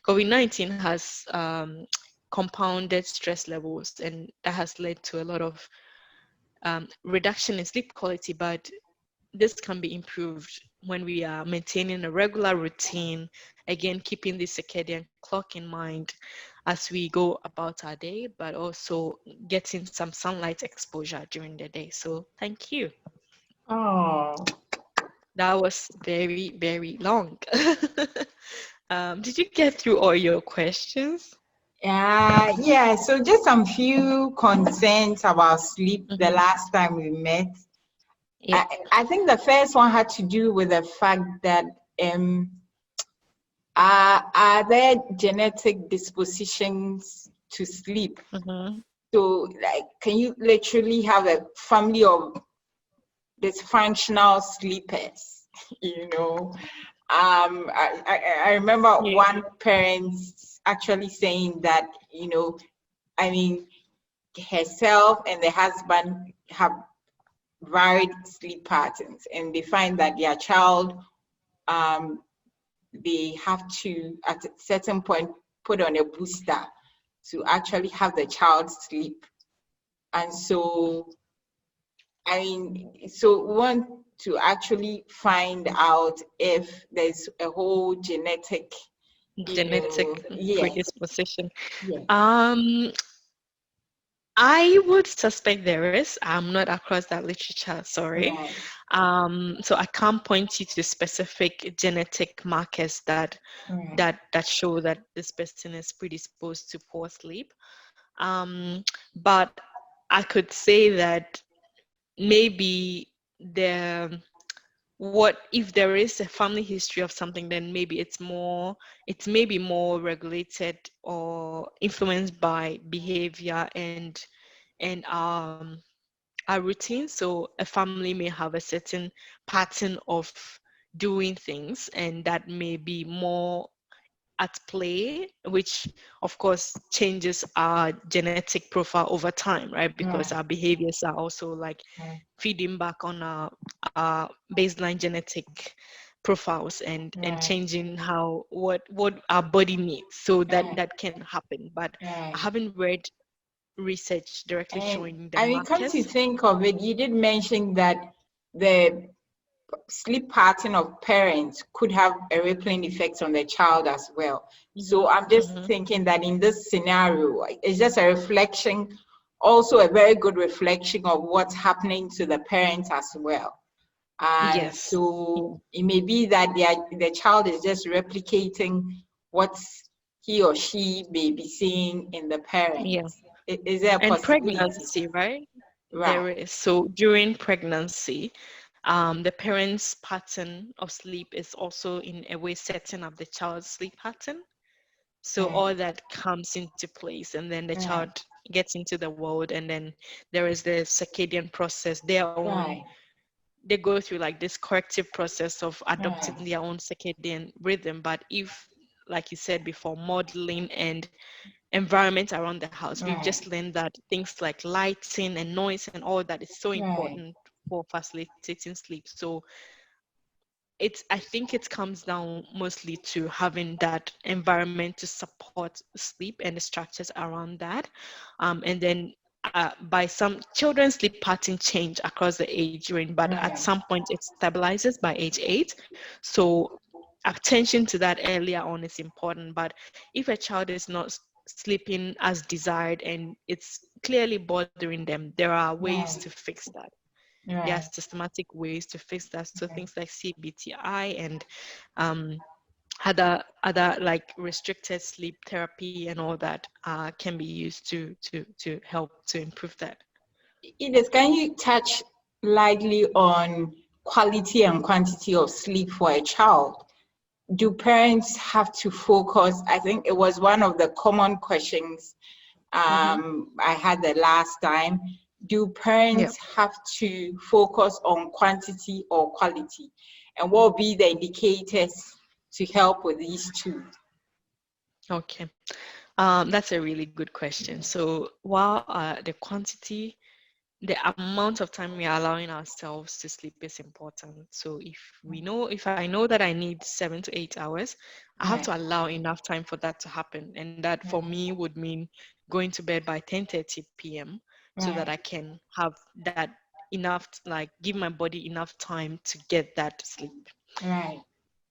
COVID-19 has compounded stress levels, and that has led to a lot of reduction in sleep quality, but this can be improved when we are maintaining a regular routine, again, keeping the circadian clock in mind as we go about our day, but also getting some sunlight exposure during the day. So thank you. Oh, That was very, very long. Did you get through all your questions? yeah. So just some few concerns about sleep the Mm-hmm. last time we met. Yep. I think the first one had to do with the fact that um, are there genetic dispositions to sleep? Mm-hmm. So, like, can you literally have a family of dysfunctional sleepers? you know. I remember Yeah. one parent actually saying that, I mean, herself and the husband have varied sleep patterns, and they find that their child, um, they have to, at a certain point, put on a booster to actually have the child sleep. And so, I mean, so we want to actually find out if there's a whole genetic, Genetic yes, predisposition. yes, Um, I would suspect there is. I'm not across that literature, sorry. right, So I can't point you to specific genetic markers that right, that show that this person is predisposed to poor sleep. Um, but I could say that maybe the what if there is a family history of something, then maybe it's maybe more regulated or influenced by behavior and our routine. So a family may have a certain pattern of doing things, and that may be more at play, which of course changes our genetic profile over time, right? Because right, our behaviors are also like right, feeding back on our baseline genetic profiles and right, changing how what our body needs. So that right, that can happen. But I right. haven't read research directly And showing the I mean, come to markers. think of it, you did mention that the sleep pattern of parents could have a rippling effect on the child as well. So Hmm. I'm just Hmm. thinking that in this scenario, it's just a reflection, also a very good reflection of what's happening to the parents as well. And Yes. so it may be that the child is just replicating what he or she may be seeing in the Yeah. parents. Is there a And possibility? pregnancy, right? Right, There is. So during pregnancy, the parents' pattern of sleep is also in a way setting up the child's sleep pattern. So right, all that comes into place, and then the child right, gets into the world, and then there is the circadian process, their own. right, They go through like this corrective process of adopting right, their own circadian rhythm. But if, like you said before, modeling and environment around the house, we've right, just learned that things like lighting and noise and all that is so right, important for facilitating sleep. So I think it comes down mostly to having that environment to support sleep and the structures around that. And then by some children's sleep pattern change across the age range, but at right, some point it stabilizes by age 8. So attention to that earlier on is important. But if a child is not sleeping as desired and it's clearly bothering them, there are ways to right, fix that. There are right. systematic ways to fix that. So Okay. things like CBTI and um, other like restricted sleep therapy and all that can be used to help to improve that. Edith, can you touch lightly on quality and quantity of sleep for a child? Do parents have to focus? I think it was one of the common questions Hmm. I had the last time. Do Yeah. parents have to focus on quantity or quality? And what will be the indicators to help with these two? Okay. That's a really good question. So while the quantity, the amount of time we are allowing ourselves to sleep is important. So if I know that I need 7 to 8 hours, I have Right, to allow enough time for that to happen. And that for right, me would mean going to bed by 10:30 p.m. so that right, I can have that enough, like give my body enough time to get that sleep. right,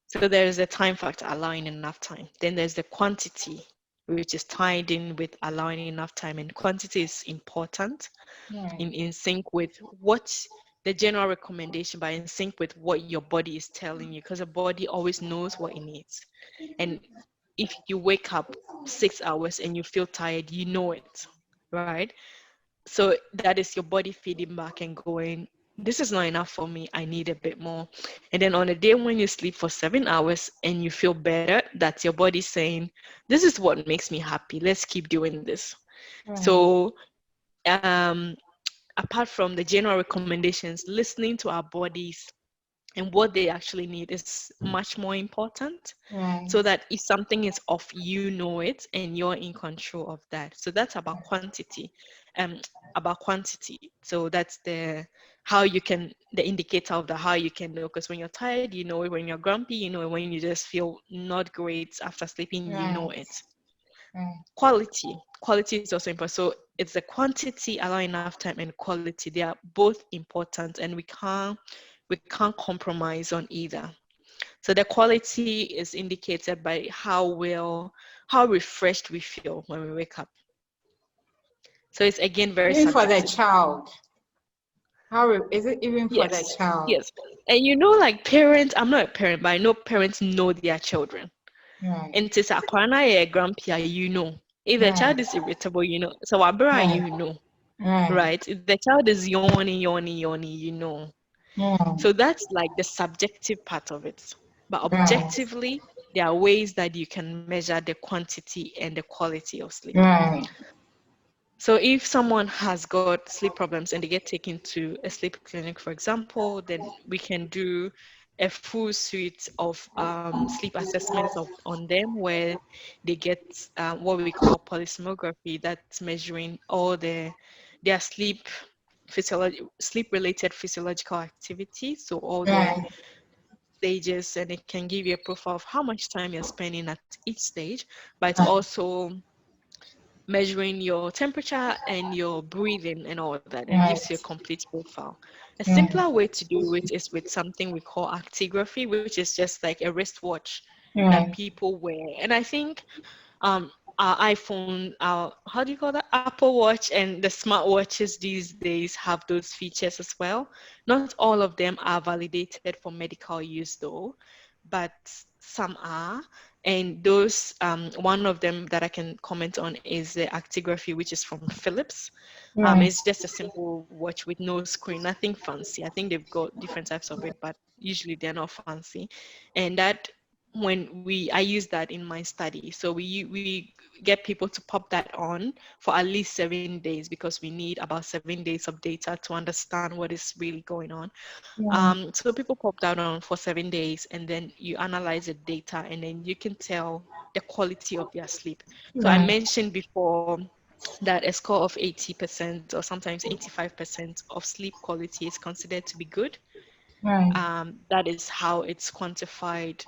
So there is a time factor, allowing enough time. Then there's the quantity, which is tied in with allowing enough time. And quantity is important right, in sync with what the general recommendation, but in sync with what your body is telling you, because the body always knows what it needs. And if you wake up 6 hours and you feel tired, you know it, right? So that is your body feeding back and going, this is not enough for me, I need a bit more. And then on a day when you sleep for 7 hours and you feel better, that's your body saying, this is what makes me happy, let's keep doing this. right, So um apart from the general recommendations, listening to our bodies and what they actually need is much more important, Right. so that if something is off, you know it and you're in control of that. So that's um about quantity. So that's the how you can the indicator of the how you can know, because when you're tired, you know it. When you're grumpy, you know it. When you just feel not great after sleeping, you know Right. it. Right. Quality is also important. So it's the quantity, allowing enough time, and quality. They are both important, and we can't compromise on either. So the quality is indicated by how refreshed we feel when we wake up. So it's again very Even for the subjective. child. Is it even for the Yes, child? yes. And like parents, I'm not a parent, but I know parents know their children. Right. And it's Akwana a grandpa, you know. If the child Right. is irritable, you know. So Wabra, Right. you know. Right. Right? If the child is yawning, yawning, yawning, you know. Right. So that's like the subjective part of it. But Right. objectively, there are ways that you can measure the quantity and the quality of sleep. Right. So if someone has got sleep problems and they get taken to a sleep clinic, for example, then we can do a full suite of sleep assessments on them, where they get what we call polysomnography, that's measuring all their sleep related physiological activity, so all the Right. stages, and it can give you a profile of how much time you're spending at each stage, but it's also measuring your temperature and your breathing and all that, and gives you a Right. complete profile. A simpler Right. way to do it is with something we call actigraphy, which is just like a wristwatch that Right. people wear. And I think our iPhone, our how do you call that? Apple Watch and the smartwatches these days have those features as well. Not all of them are validated for medical use though, but some are. And those, one of them that I can comment on is the actigraphy, which is from Philips. Right. It's just a simple watch with no screen, nothing fancy. I think they've got different types of it, but usually they're not fancy. And that I use that in my study. So we get people to pop that on for at least 7 days, because we need about 7 days of data to understand what is really going on. Right. So people pop that on for 7 days, and then you analyze the data, and then you can tell the quality of their sleep. So I Right. mentioned before that a score of 80% or sometimes 85% of sleep quality is considered to be good. Right. That is how it's quantified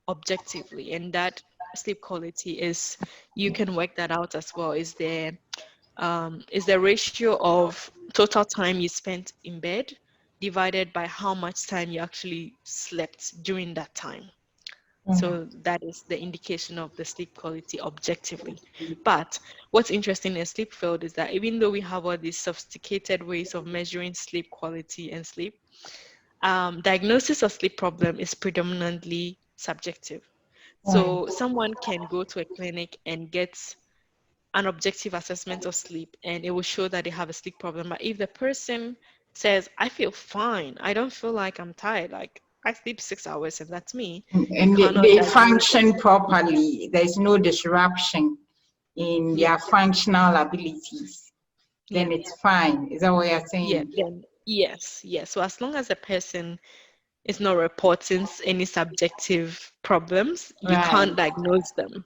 objectively, and that sleep quality is, you can work that out as well, is the ratio of total time you spent in bed divided by how much time you actually slept during that time. Right. So that is the indication of the sleep quality objectively. But what's interesting in sleep field is that even though we have all these sophisticated ways of measuring sleep quality and sleep, diagnosis of sleep problem is predominantly subjective. Right. So someone can go to a clinic and get an objective assessment of sleep, and it will show that they have a sleep problem. But if the person says, I feel fine, I don't feel like I'm tired, like I sleep 6 hours and that's me, you And cannot they diagnose them. function properly. There's no disruption in Yeah, their functional abilities. yeah, Then it's fine. Is that what you're yeah. saying? Then yes, yes. So as long as the person is not reporting any subjective problems, you Right. can't diagnose them,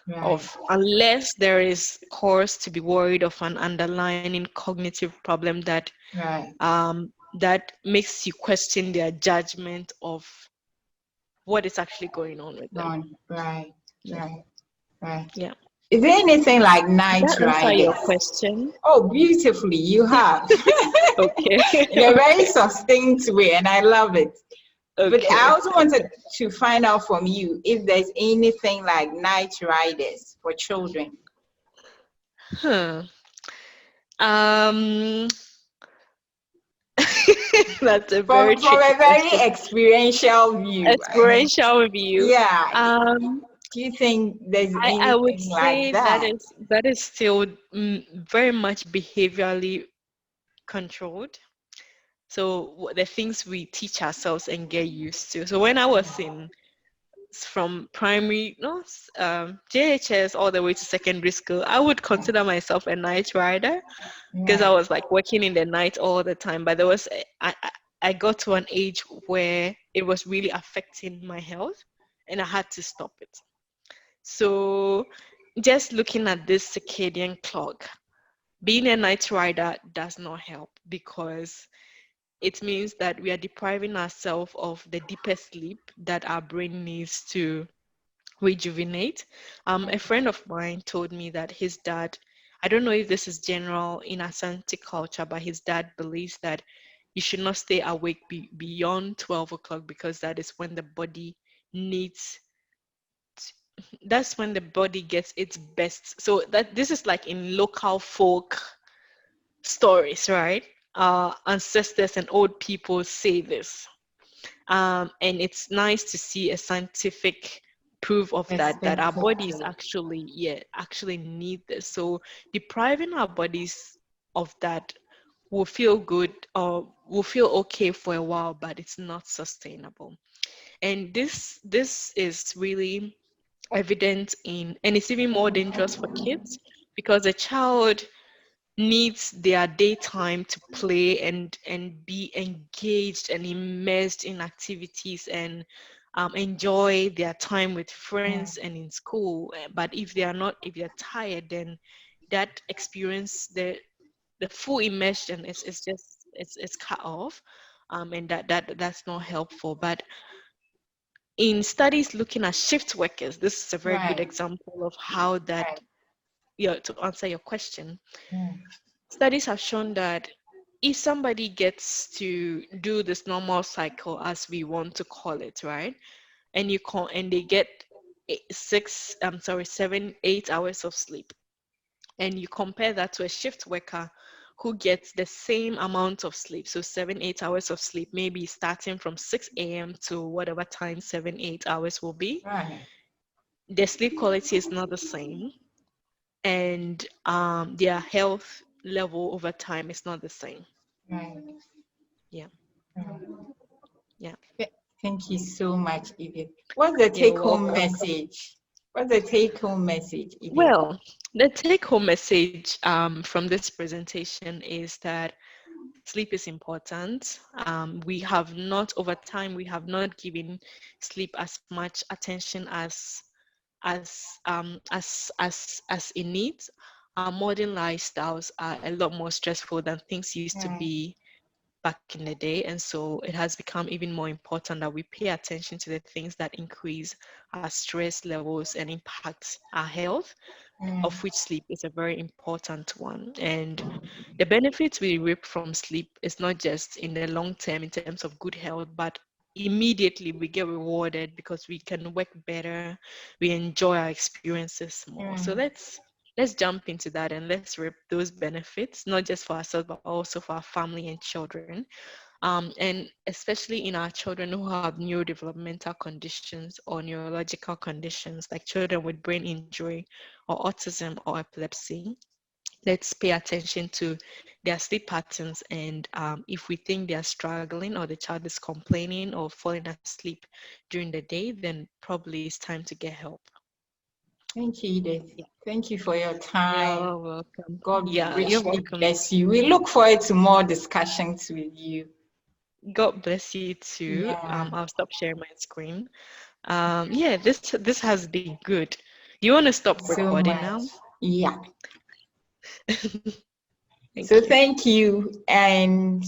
Right. of unless there is cause to be worried of an underlying cognitive problem Right. that makes you question their judgment of what is actually going on with them. Gone. Right. Yeah, Right. Right. yeah. Is there anything like Did night that answer your riders? question? Oh, beautifully, you have. Okay. In a very succinct way, and I love it. But I Okay. also wanted to find out from you if there's anything like night riders for children. Huh. Um, that's a very From tricky a very question. experiential view, I mean, Experiential view. yeah. Um, Do you think there's I would anything like say that that? is still very much behaviorally controlled. So the things we teach ourselves and get used to. So when I was in from primary, no, JHS all the way to secondary school, I would consider myself a night rider, because I Right. was like working in the night all the time. But there was I got to an age where it was really affecting my health and I had to stop it. So just looking at this circadian clock, being a night rider does not help because it means that we are depriving ourselves of the deeper sleep that our brain needs to rejuvenate. A friend of mine told me that his dad, I don't know if this is general in Asante culture, but his dad believes that you should not stay awake beyond 12 o'clock because that is when the body needs, that's when the body gets its best. So that this is like in local folk stories, right? Ancestors and old people say this. And it's nice to see a scientific proof of that our bodies Perspective. actually, yeah, actually need this. So depriving our bodies of that will feel good or will feel okay for a while, but it's not sustainable. And this is really evident in, and it's even more dangerous for kids because a child needs their daytime to play and be engaged and immersed in activities and enjoy their time with Yeah. friends and in school. But if they are not, if they're tired, then that experience, the full immersion is just it's cut off, and that's not helpful. But in studies looking at shift workers, this is a very good Right. example of how that, Right. yeah, to answer your question, Yeah. studies have shown that if somebody gets to do this normal cycle, as we want to call it, right, and and they get 7 8 hours of sleep, and you compare that to a shift worker who gets the same amount of sleep, so 7 8 hours of sleep, maybe starting from 6 a.m. to whatever time 7 8 hours will be, Right. their sleep quality is not the same, and their health level over time is not the same. Right. Yeah. Right. Yeah. Thank you so much, Edith. What's the You're take-home welcome. message? What's the take-home message, Edith? Well, the take-home message from this presentation is that sleep is important. We have not, over time, we have not given sleep as much attention as it needs. Our modern lifestyles are a lot more stressful than things used to Right. be back in the day, and so it has become even more important that we pay attention to the things that increase our stress levels and impact our health, Mm. of which sleep is a very important one. And the benefits we reap from sleep is not just in the long term in terms of good health, but immediately we get rewarded because we can work better, we enjoy our experiences more. So Mm. let's jump into that and let's reap those benefits, not just for ourselves but also for our family and children. And especially in our children who have neurodevelopmental conditions or neurological conditions like children with brain injury or autism or epilepsy, let's pay attention to their sleep patterns. And if we think they are struggling or the child is complaining or falling asleep during the day, then probably it's time to get help. Thank you, Edith. Yeah. Thank you for your time. You're welcome. God Yeah, you're richly welcome. bless you. We look forward to more discussions with you. God bless you too. Yeah. I'll stop sharing my screen. Yeah, this has been good. You want to stop So recording much. now? Yeah. So Thank you. thank you and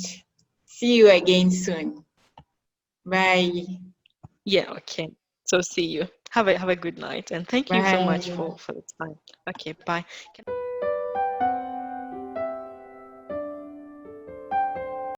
see you again soon. Bye. Yeah, okay. So see you. Have a good night and thank you so much Bye. for the time. Okay, bye.